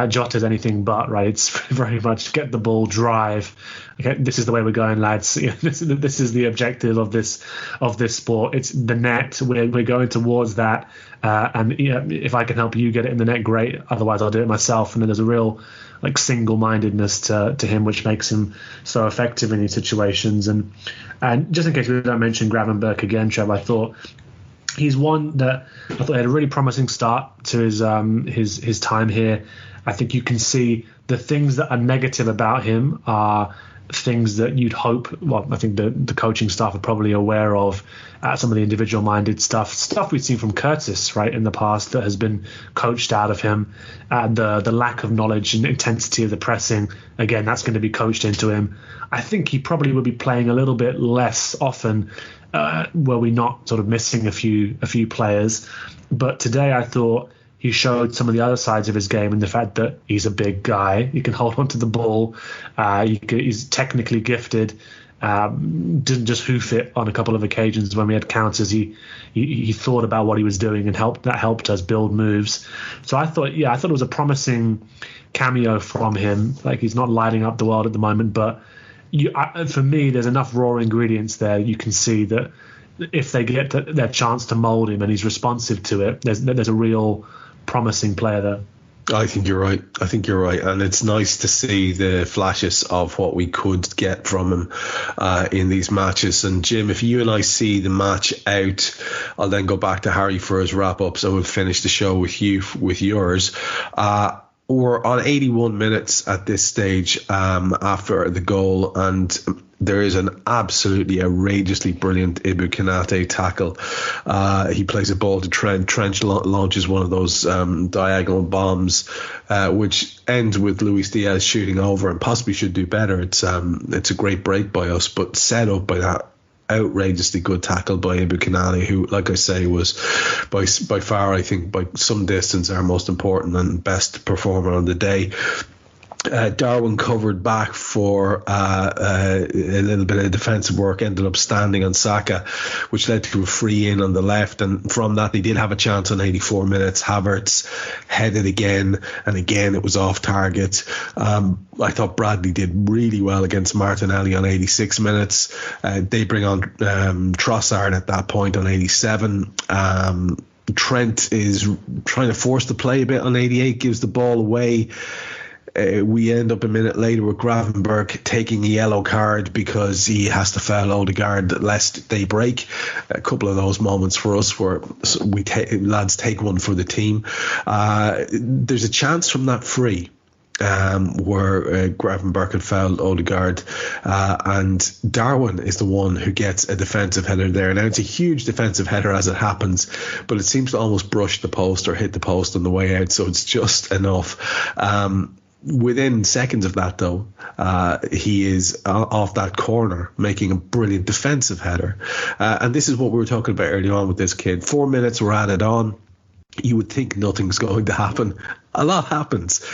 Jota's anything but, right? It's very much get the ball, drive. Okay, this is the way we're going, lads. This is the objective of this sport. It's the net. We're going towards that, and if I can help you get it in the net, great. Otherwise, I'll do it myself. And then there's a real single-mindedness to him, which makes him so effective in these situations. And just in case we don't mention Gravenberch again, Trev, I thought he's one that I thought had a really promising start to his time here. I think you can see the things that are negative about him are things that you'd hope. Well, I think the coaching staff are probably aware of some of the individual-minded stuff we've seen from Curtis, right, in the past that has been coached out of him. The lack of knowledge and intensity of the pressing, again, that's going to be coached into him. I think he probably would be playing a little bit less often were we not sort of missing a few players. But today I thought he showed some of the other sides of his game, and the fact that he's a big guy, he can hold onto the ball, he's technically gifted, didn't just hoof it on a couple of occasions when we had counters. He thought about what he was doing, and that helped us build moves. So I thought it was a promising cameo from him. Like, he's not lighting up the world at the moment, but for me, there's enough raw ingredients there. You can see that if they get their chance to mold him and he's responsive to it, there's a real promising player there. I think you're right. And it's nice to see the flashes of what we could get from him in these matches. And Jim, if you and I see the match out, I'll then go back to Harry for his wrap-up, so we'll finish the show with you with yours. We're on 81 minutes at this stage after the goal, and there is an absolutely outrageously brilliant Ibou Konate tackle. He plays a ball to Trent. Trent launches one of those diagonal bombs, which ends with Luis Diaz shooting over and possibly should do better. It's a great break by us, but set up by that outrageously good tackle by Ibou Konate, who, like I say, was by far, I think, by some distance our most important and best performer on the day. Darwin covered back for a little bit of defensive work, ended up standing on Saka, which led to a free in on the left, and from that they did have a chance on 84 minutes. Havertz headed again, and again it was off target. I thought Bradley did really well against Martinelli on 86 minutes. They bring on Trossard at that point on 87. Trent is trying to force the play a bit on 88, gives the ball away. We end up a minute later with Gravenberch taking a yellow card because he has to foul Odegaard lest they break. A couple of those moments for us where lads take one for the team. There's a chance from that free, where Gravenberch had fouled Odegaard, and Darwin is the one who gets a defensive header there. Now, it's a huge defensive header as it happens, but it seems to almost brush the post or hit the post on the way out, so it's just enough. Within seconds of that, though, he is off that corner, making a brilliant defensive header. And this is what we were talking about earlier on with this kid. 4 minutes were added on. You would think nothing's going to happen. A lot happens.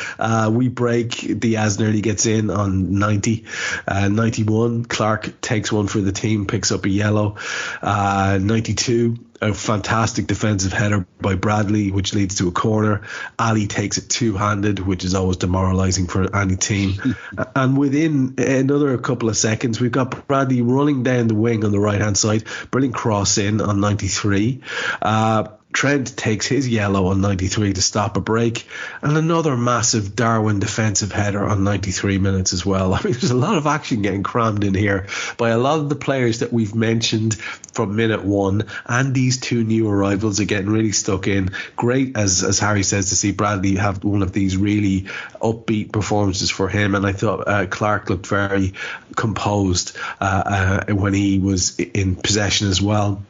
We break. Diaz nearly gets in on 90. 91, Clarke takes one for the team, picks up a yellow. 92, a fantastic defensive header by Bradley, which leads to a corner. Ali takes it two-handed, which is always demoralising for any team. And within another couple of seconds, we've got Bradley running down the wing on the right-hand side. Brilliant cross in on 93. Trent takes his yellow on 93 to stop a break, and another massive Darwin defensive header on 93 minutes as well. I mean, there's a lot of action getting crammed in here by a lot of the players that we've mentioned from minute one, and these two new arrivals are getting really stuck in. Great, as Harry says, to see Bradley have one of these really upbeat performances for him, and I thought Clarke looked very composed when he was in possession as well.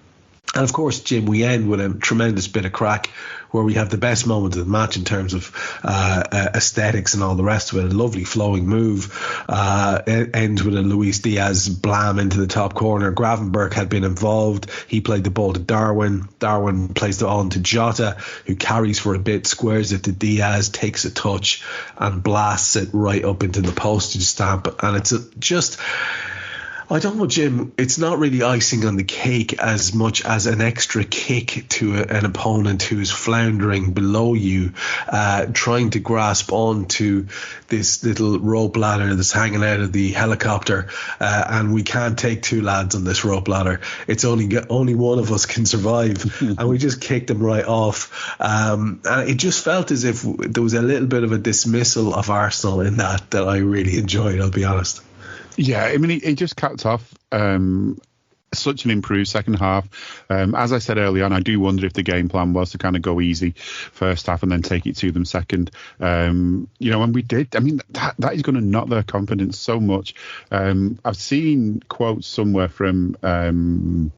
And of course, Jim, we end with a tremendous bit of crack where we have the best moment of the match in terms of aesthetics and all the rest of it. A lovely flowing move. It ends with a Luis Diaz blam into the top corner. Gravenberch had been involved. He played the ball to Darwin. Darwin plays it on to Jota, who carries for a bit, squares it to Diaz, takes a touch and blasts it right up into the postage stamp. And it's just... I don't know, Jim, it's not really icing on the cake as much as an extra kick to an opponent who's floundering below you, trying to grasp onto this little rope ladder that's hanging out of the helicopter, and we can't take two lads on this rope ladder. It's only one of us can survive, and we just kicked him right off. And it just felt as if there was a little bit of a dismissal of Arsenal in that I really enjoyed, I'll be honest. Yeah, I mean, it just capped off such an improved second half. As I said early on, I do wonder if the game plan was to kind of go easy first half and then take it to them second. And we did. I mean, that is going to knock their confidence so much. I've seen quotes somewhere from...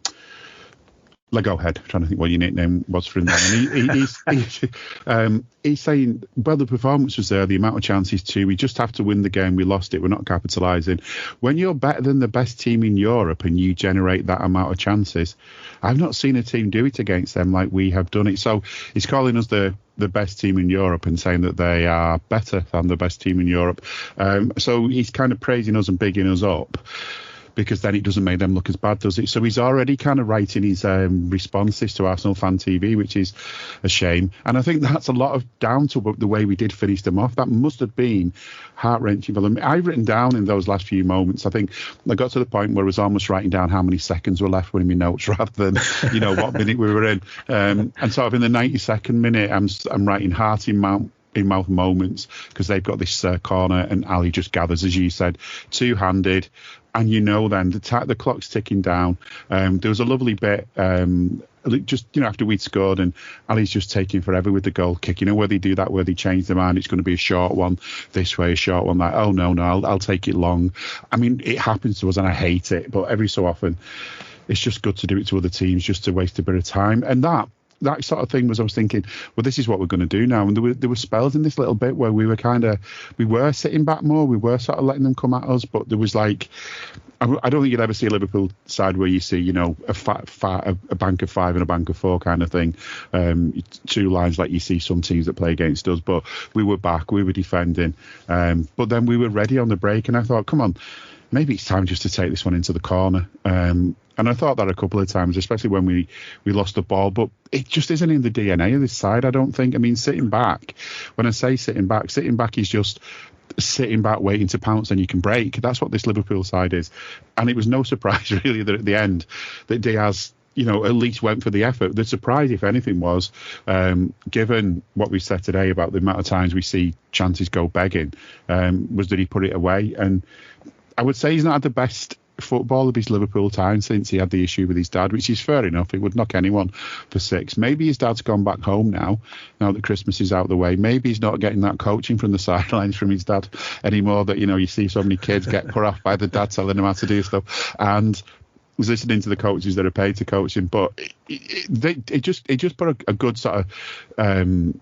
Lego Head, trying to think what your nickname was for him. And he's saying, well, the performance was there, the amount of chances too. We just have to win the game. We lost it. We're not capitalising. When you're better than the best team in Europe and you generate that amount of chances, I've not seen a team do it against them like we have done it. So he's calling us the best team in Europe and saying that they are better than the best team in Europe. So he's kind of praising us and bigging us up, because then it doesn't make them look as bad, does it? So he's already kind of writing his responses to Arsenal Fan TV, which is a shame. And I think that's a lot of down to the way we did finish them off. That must have been heart-wrenching for them. I've written down in those last few moments, I think I got to the point where I was almost writing down how many seconds were left in my notes rather than, what minute we were in. And sort of in the 92nd minute, I'm writing heart in mouth moments, because they've got this corner and Ali just gathers, as you said, two-handed. And then the clock's ticking down. There was a lovely bit just after we'd scored, and Ali's just taking forever with the goal kick. Where they do that, where they change their mind, it's going to be a short one this way, a short one that. Oh no, I'll take it long. I mean, it happens to us, and I hate it, but every so often, it's just good to do it to other teams, just to waste a bit of time. And that sort of thing I was thinking, well, this is what we're going to do now. And there were spells in this little bit where we were sitting back more, we were sort of letting them come at us, but there was like, I don't think you'd ever see a Liverpool side where you see, a bank of five and a bank of four kind of thing, two lines like you see some teams that play against us. But we were back, we were defending, but then we were ready on the break, and I thought, come on, maybe it's time just to take this one into the corner. And I thought that a couple of times, especially when we lost the ball. But it just isn't in the DNA of this side, I don't think. I mean, sitting back, when I say sitting back is just sitting back waiting to pounce and you can break. That's what this Liverpool side is. And it was no surprise, really, that at the end that Diaz, at least went for the effort. The surprise, if anything, was, given what we said today about the amount of times we see chances go begging, was that he put it away. And I would say he's not had the best football of his Liverpool time since he had the issue with his dad, which is fair enough. It would knock anyone for 6. Maybe his dad's gone back home now that Christmas is out of the way. Maybe he's not getting that coaching from the sidelines from his dad anymore, that, you see so many kids get put off by the dad telling them how to do stuff. And was listening to the coaches that are paid to coach him, but it just put a good sort of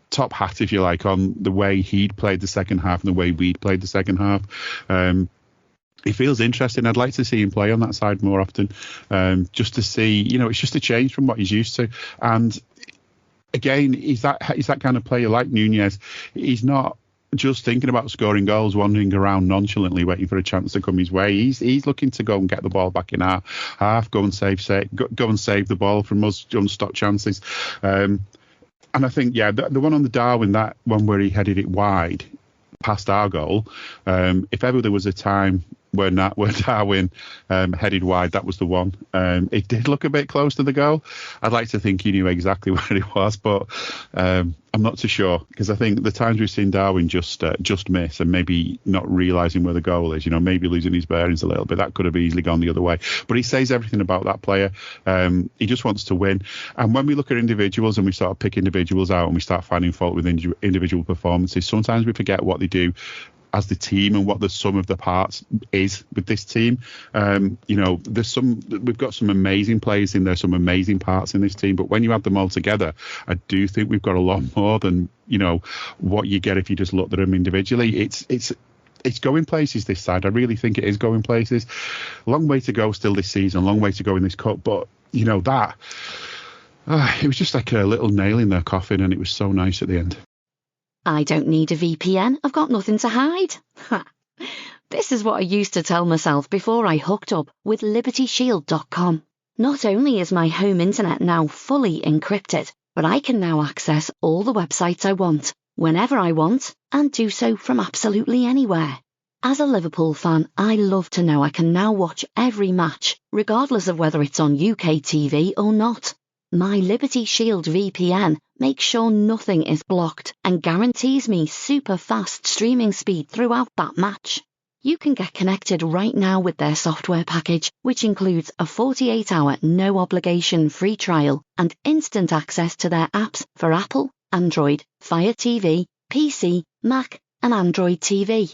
top hat, if you like, on the way he'd played the second half and the way we'd played the second half. It feels interesting. I'd like to see him play on that side more often, just to see, it's just a change from what he's used to. And again, he's that kind of player like Nunez. He's not just thinking about scoring goals, wandering around nonchalantly waiting for a chance to come his way. He's looking to go and get the ball back in our half, go and save the ball from us unstopped chances. And I think, the one on the Darwin, that one where he headed it wide past our goal, if ever there was a time where Darwin headed wide, that was the one. It did look a bit close to the goal. I'd like to think he knew exactly where it was, but I'm not too sure, because I think the times we've seen Darwin just miss and maybe not realising where the goal is, maybe losing his bearings a little bit, that could have easily gone the other way. But he says everything about that player. He just wants to win. And when we look at individuals and we sort of pick individuals out and we start finding fault with individual performances, sometimes we forget what they do as the team and what the sum of the parts is with this team. We've got some amazing players in there, some amazing parts in this team, but when you add them all together, I do think we've got a lot more than what you get if you just look at them individually. It's going places this side. I really think it is going places. Long way to go still this season, long way to go in this cup, but it was just like a little nail in their coffin, and it was so nice at the end. I don't need a VPN. I've got nothing to hide. This is what I used to tell myself before I hooked up with LibertyShield.com. Not only is my home internet now fully encrypted, but I can now access all the websites I want, whenever I want, and do so from absolutely anywhere. As a Liverpool fan, I love to know I can now watch every match, regardless of whether it's on UK TV or not. My Liberty Shield VPN makes sure nothing is blocked and guarantees me super fast streaming speed throughout that match. You can get connected right now with their software package, which includes a 48-hour no-obligation free trial and instant access to their apps for Apple, Android, Fire TV, PC, Mac and Android TV.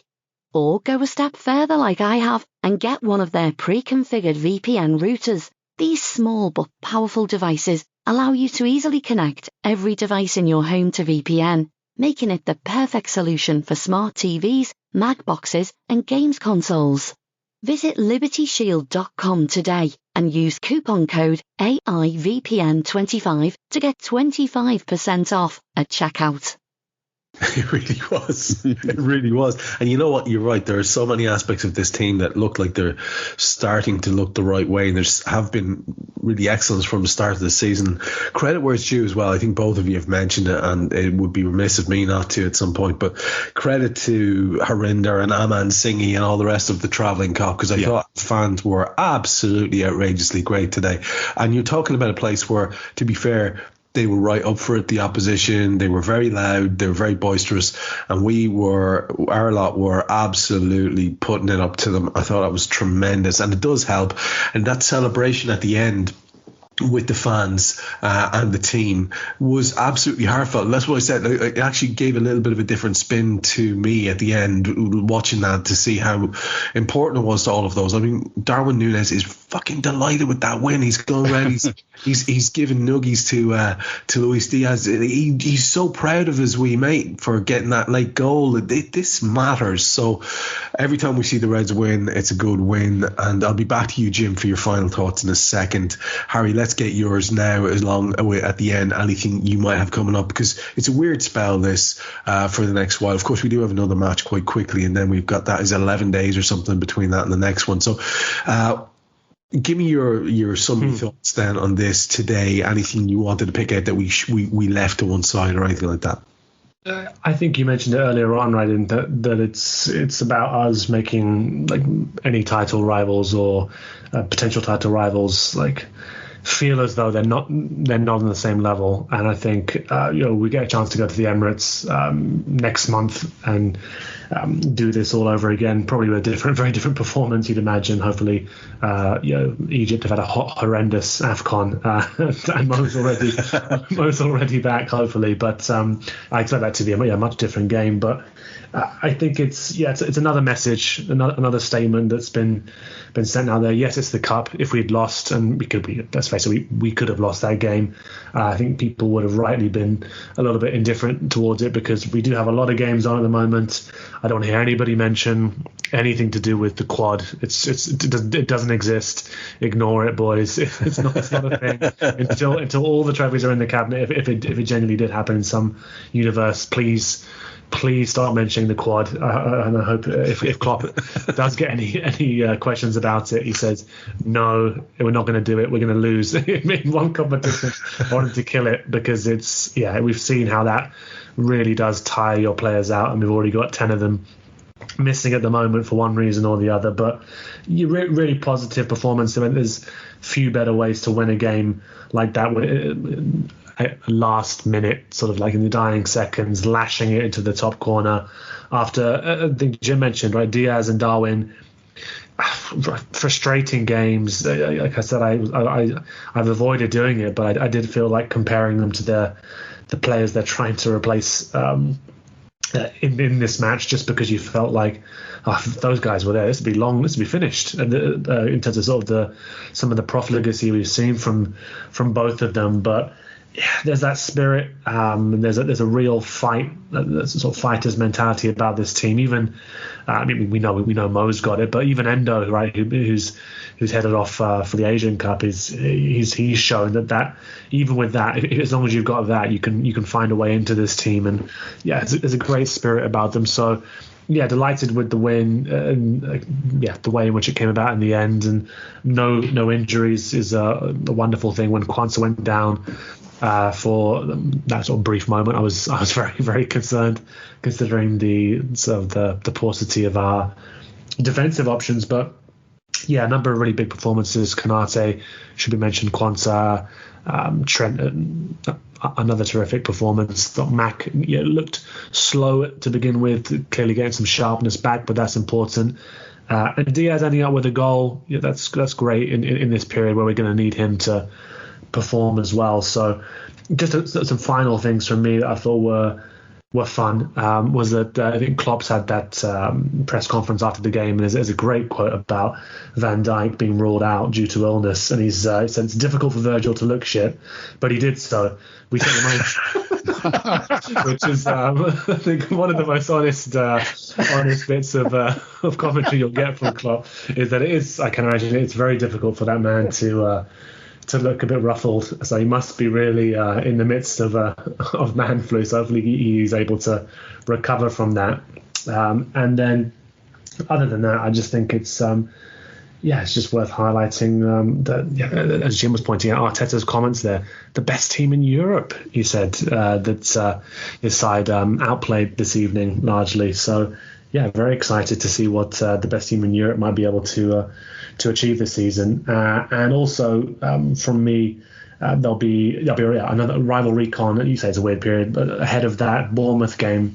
Or go a step further like I have and get one of their pre-configured VPN routers. These small but powerful devices allow you to easily connect every device in your home to VPN, making it the perfect solution for smart TVs, Mac boxes and games consoles. Visit LibertyShield.com today and use coupon code AIVPN25 to get 25% off at checkout. It really was. It really was. And you know what? You're right. There are so many aspects of this team that look like they're starting to look the right way. And there have been really excellence from the start of the season. Credit where it's due as well. I think both of you have mentioned it, and it would be remiss of me not to at some point. But credit to Harinder and Aman Singhi and all the rest of the travelling cop, because I thought fans were absolutely outrageously great today. And you're talking about a place where, to be fair, they were right up for it, the opposition. They were very loud, they were very boisterous, and our lot were absolutely putting it up to them. I thought that was tremendous, and it does help. And that celebration at the end with the fans and the team was absolutely heartfelt. And that's what I said. It actually gave a little bit of a different spin to me at the end, watching that, to see how important it was to all of those. I mean, Darwin Nunez is fucking delighted with that win. He's going around, he's giving nuggies to Luis Diaz. He's so proud of his wee mate for getting that late goal. This matters. So every time we see the Reds win, it's a good win. And I'll be back to you, Jim, for your final thoughts in a second. Harry, let's get yours now, as long at the end, anything you might have coming up, because it's a weird spell this for the next while. Of course, we do have another match quite quickly, and then we've got that is 11 days or something between that and the next one. So give me your summary thoughts then on this today. Anything you wanted to pick out that we left to one side or anything like that? I think you mentioned it earlier on, right, in that it's about us making like any title rivals or potential title rivals like feel as though they're not on the same level. And I think we get a chance to go to the Emirates next month and do this all over again, probably with a very different performance, you'd imagine. Hopefully, Egypt have had a horrendous AFCON, and Mo's already back, hopefully. But I expect that to be a much different game. But I think it's another message, another statement that's been sent out there. Yes, it's the cup. If we'd lost, and let's face it, we could have lost that game, I think people would have rightly been a little bit indifferent towards it, because we do have a lot of games on at the moment. I don't hear anybody mention anything to do with the quad. It doesn't exist. Ignore it, boys. It's not a thing until all the trophies are in the cabinet. If it genuinely did happen in some universe, please start mentioning the quad. And I hope if Klopp does get any questions about it, he says, no, we're not going to do it. We're going to lose in one competition. I want him to kill it, because we've seen how that really does tire your players out, and we've already got 10 of them missing at the moment for one reason or the other. But really positive performance. I mean, there's few better ways to win a game like that. Last minute, sort of like in the dying seconds, lashing it into the top corner after, I think Jim mentioned, right, Diaz and Darwin, frustrating games. Like I said, I've avoided doing it, but I did feel like comparing them to the players they're trying to replace in this match, just because you felt like, if those guys were there, this would be finished. And in terms of sort of some of the profligacy we've seen from both of them. But there's that spirit, and there's a real fight, there's a sort of fighter's mentality about this team. Even we know Mo's got it, but even Endo, right, who's headed off for the Asian Cup, he's shown that even with that, as long as you've got that, you can find a way into this team. And there's a great spirit about them. So delighted with the win, and the way in which it came about in the end, and no injuries is a wonderful thing. When Kwanzaa went down for that sort of brief moment, I was very, very concerned, considering the paucity of our defensive options. But a number of really big performances. Konate should be mentioned. Kwanzaa, Trent, another terrific performance. Thought Mac looked slow to begin with, clearly getting some sharpness back, but that's important. And Diaz ending up with a goal, that's great in this period where we're going to need him to perform as well. So just some final things from me that I thought were fun was that I think Klopp's had that press conference after the game, and there's a great quote about Van Dijk being ruled out due to illness, and he said it's difficult for Virgil to look shit, but he did so. We sent him on, which is I think one of the most honest bits of commentary you'll get from Klopp, is that I can imagine it's very difficult for that man to look a bit ruffled. So he must be really in the midst of man flu. So hopefully he's able to recover from that. And then other than that, I just think it's just worth highlighting that, as Jim was pointing out, Arteta's comments there, the best team in Europe, he said, that his side outplayed this evening largely. So very excited to see what the best team in Europe might be able to achieve this season. And also from me, there'll be another rival recon. You say it's a weird period, but ahead of that Bournemouth game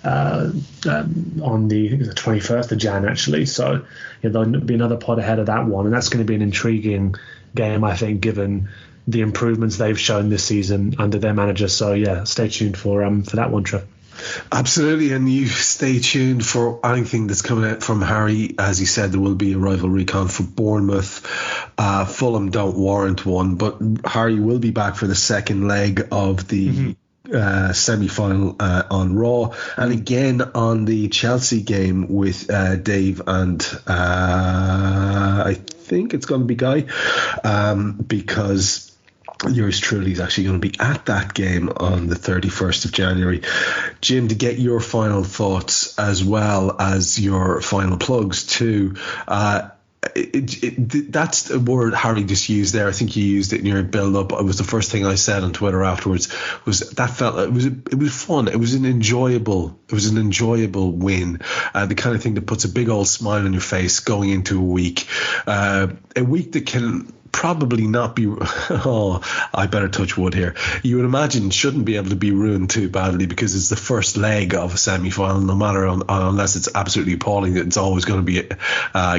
on the 21st of Jan, actually. So there'll be another pod ahead of that one, and that's going to be an intriguing game, I think, given the improvements they've shown this season under their manager. So stay tuned for that one, Trev. Absolutely, and you stay tuned for anything that's coming out from Harry. As he said, there will be a rival recon for Bournemouth. Fulham don't warrant one, but Harry will be back for the second leg of the semi-final on Raw, and again on the Chelsea game with Dave and I think it's going to be Guy, because yours truly is actually going to be at that game on the 31st of January. Jim, to get your final thoughts as well as your final plugs too, that's the word Harry just used there. I think you used it in your build-up. It was the first thing I said on Twitter afterwards. It was fun. It was an enjoyable win. The kind of thing that puts a big old smile on your face going into a week that can probably not be, oh, I better touch wood here. You would imagine shouldn't be able to be ruined too badly, because it's the first leg of a semi-final. No matter unless it's absolutely appalling, it's always going to be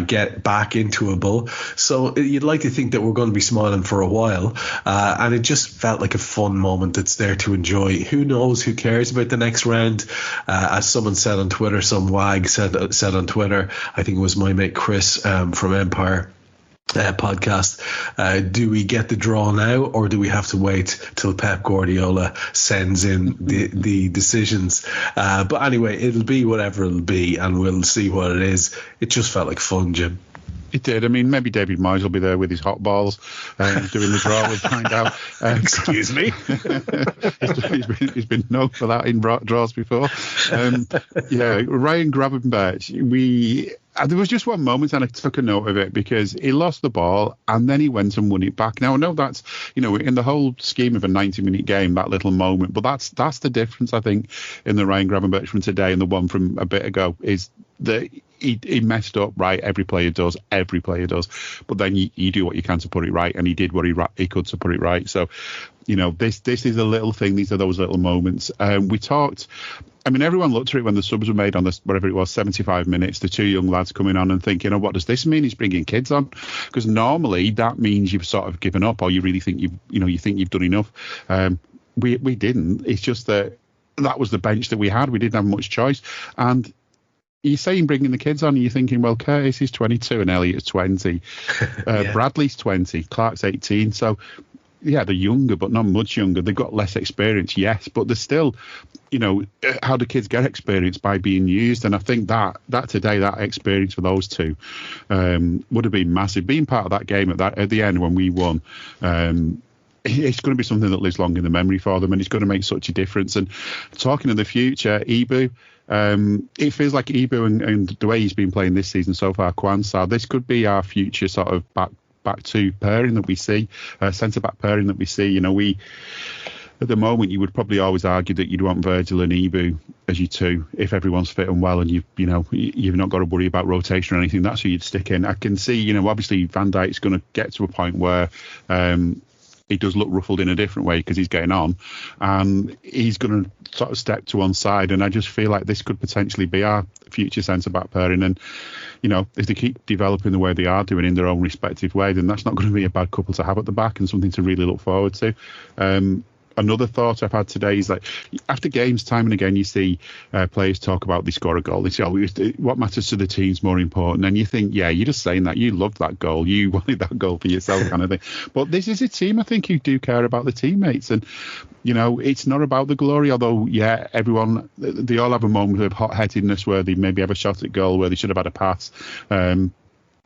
get back into a bull. So you'd like to think that we're going to be smiling for a while, and it just felt like a fun moment that's there to enjoy. Who knows? Who cares about the next round? As someone said on Twitter, some wag said on Twitter, I think it was my mate Chris from Empire podcast, do we get the draw now, or do we have to wait till Pep Guardiola sends in the decisions? But anyway, it'll be whatever it'll be, and we'll see what it is. It just felt like fun, Jim. It did. I mean, maybe David Moyes will be there with his hot balls doing the draw. We'll find out. Excuse me. he's been known for that in draws before. Ryan Gravenberch, there was just one moment, and I took a note of it, because he lost the ball and then he went and won it back. Now, I know that's, in the whole scheme of a 90-minute game, that little moment, but that's the difference, I think, in the Ryan Gravenberch from today and the one from a bit ago, is that he messed up, right? Every player does. But then you do what you can to put it right, and he did what he could to put it right. So, this is a little thing. These are those little moments. We talked. I mean, everyone looked at it when the subs were made on this, whatever it was, 75 minutes, the two young lads coming on and thinking, what does this mean? He's bringing kids on? Because normally that means you've sort of given up, or you really think you've done enough. We didn't. It's just that was the bench that we had. We didn't have much choice. And you're saying bringing the kids on, and you're thinking, well, Curtis is 22 and Elliot's 20. Bradley's 20, Clarke's 18. So, yeah, they're younger, but not much younger. They've got less experience, yes, but they're still, how do kids get experience? By being used. And I think that today, that experience for those two would have been massive. Being part of that game at the end when we won, it's going to be something that lives long in the memory for them, and it's going to make such a difference. And talking of the future, Ibou, it feels like Ibou and the way he's been playing this season so far, Kwanzaa, this could be our future sort of back to pairing that we see, centre-back pairing that we see. We at the moment, you would probably always argue that you'd want Virgil and Ibou as your two if everyone's fit and well, and you've not got to worry about rotation or anything. That's who you'd stick in. I can see, obviously Van Dijk's going to get to a point where he does look ruffled in a different way because he's getting on, and he's going to sort of step to one side. And I just feel like this could potentially be our future centre-back pairing. And, if they keep developing the way they are doing in their own respective way, then that's not going to be a bad couple to have at the back and something to really look forward to. Another thought I've had today is that after games, time and again, you see players talk about they score a goal. They say, what matters to the team's more important. And you think, yeah, you're just saying that. You loved that goal. You wanted that goal for yourself kind of thing. But this is a team, I think, who do care about the teammates. And, it's not about the glory, although, yeah, everyone, they all have a moment of hot-headedness where they maybe have a shot at goal, where they should have had a pass.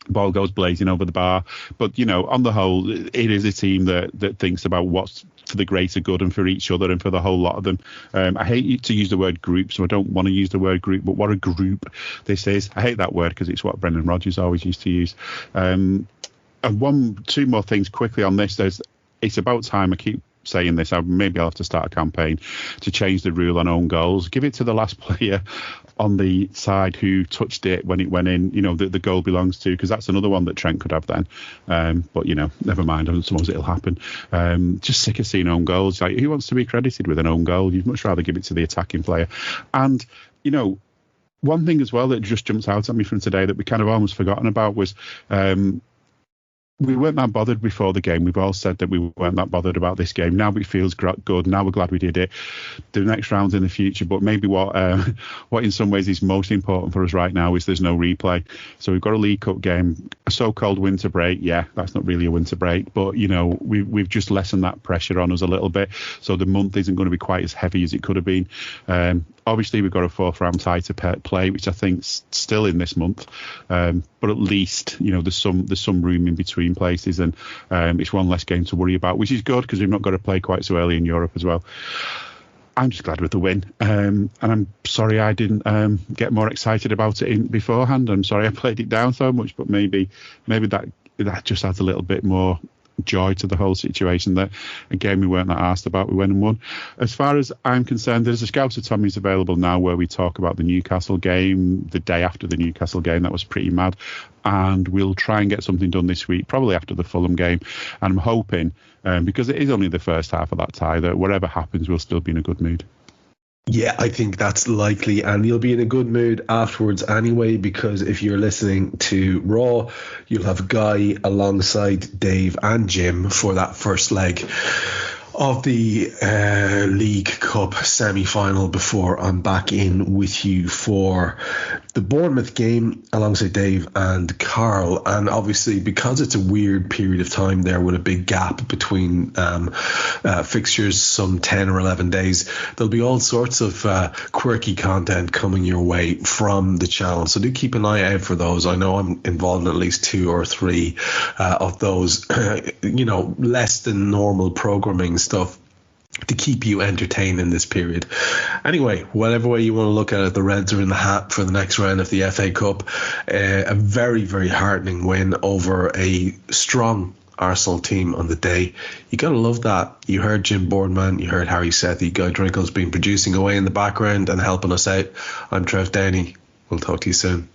Ball goes blazing over the bar. But, on the whole, it is a team that thinks about what's for the greater good and for each other and for the whole lot of them. I hate to use the word group, so I don't want to use the word group, but what a group this is. I hate that word because it's what Brendan Rodgers always used to use. And two more things quickly on this. It's about time. I keep saying this. Maybe I'll have to start a campaign to change the rule on own goals. Give it to the last player on the side who touched it when it went in, the goal belongs to, because that's another one that Trent could have then. But, never mind. I don't suppose it'll happen. Just sick of seeing own goals. Like, who wants to be credited with an own goal? You'd much rather give it to the attacking player. And, one thing as well that just jumps out at me from today that we kind of almost forgotten about was we weren't that bothered before the game. We've all said that we weren't that bothered about this game. Now it feels good. Now we're glad we did it. The next round's in the future, but maybe what in some ways is most important for us right now is there's no replay. So we've got a League Cup game, a so-called winter break. Yeah, that's not really a winter break, but we've just lessened that pressure on us a little bit. So the month isn't going to be quite as heavy as it could have been. Obviously, we've got a fourth round tie to play, which I think's still in this month. But at least, there's some room in between places, and it's one less game to worry about, which is good because we've not got to play quite so early in Europe as well. I'm just glad with the win, and I'm sorry I didn't get more excited about it beforehand. I'm sorry I played it down so much, but maybe that just adds a little bit more joy to the whole situation. That a game we weren't that asked about, we went and won. As far as I'm concerned, there's a Scouts of Tommy's available now where we talk about the Newcastle game, the day after the Newcastle game. That was pretty mad. And we'll try and get something done this week, probably after the Fulham game. And I'm hoping, because it is only the first half of that tie, that whatever happens, we'll still be in a good mood. Yeah, I think that's likely, and you'll be in a good mood afterwards anyway, because if you're listening to Raw, you'll have Guy alongside Dave and Jim for that first leg of the League Cup semi-final before I'm back in with you for the Bournemouth game alongside Dave and Carl. And obviously, because it's a weird period of time there with a big gap between fixtures, some 10 or 11 days, there'll be all sorts of quirky content coming your way from the channel. So do keep an eye out for those. I know I'm involved in at least 2 or 3 of those, less than normal programming stuff to keep you entertained in this period. Anyway, whatever way you want to look at it, the Reds are in the hat for the next round of the FA Cup. A very, very heartening win over a strong Arsenal team on the day. You gotta love that. You heard Jim Boardman, you heard Harry Sethi. Guy Drinkle's been producing away in the background and helping us out. I'm Trev Downey. We'll talk to you soon.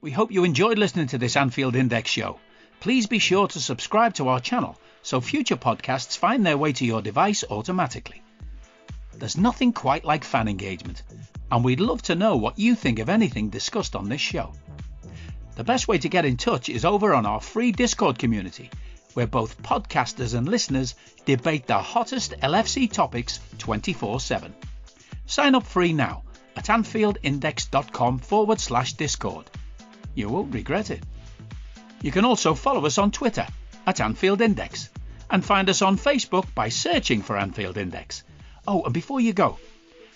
We hope you enjoyed listening to this Anfield Index show. Please be sure to subscribe to our channel so future podcasts find their way to your device automatically. There's nothing quite like fan engagement, and we'd love to know what you think of anything discussed on this show. The best way to get in touch is over on our free Discord community, where both podcasters and listeners debate the hottest LFC topics 24/7. Sign up free now at AnfieldIndex.com/Discord. You won't regret it. You can also follow us on Twitter at Anfield Index and find us on Facebook by searching for Anfield Index. Oh, and before you go,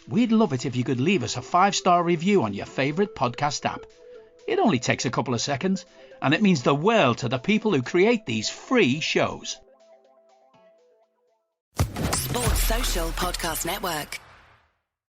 we'd love it if you could leave us a 5-star review on your favourite podcast app. It only takes a couple of seconds, and it means the world to the people who create these free shows. Sports Social Podcast Network.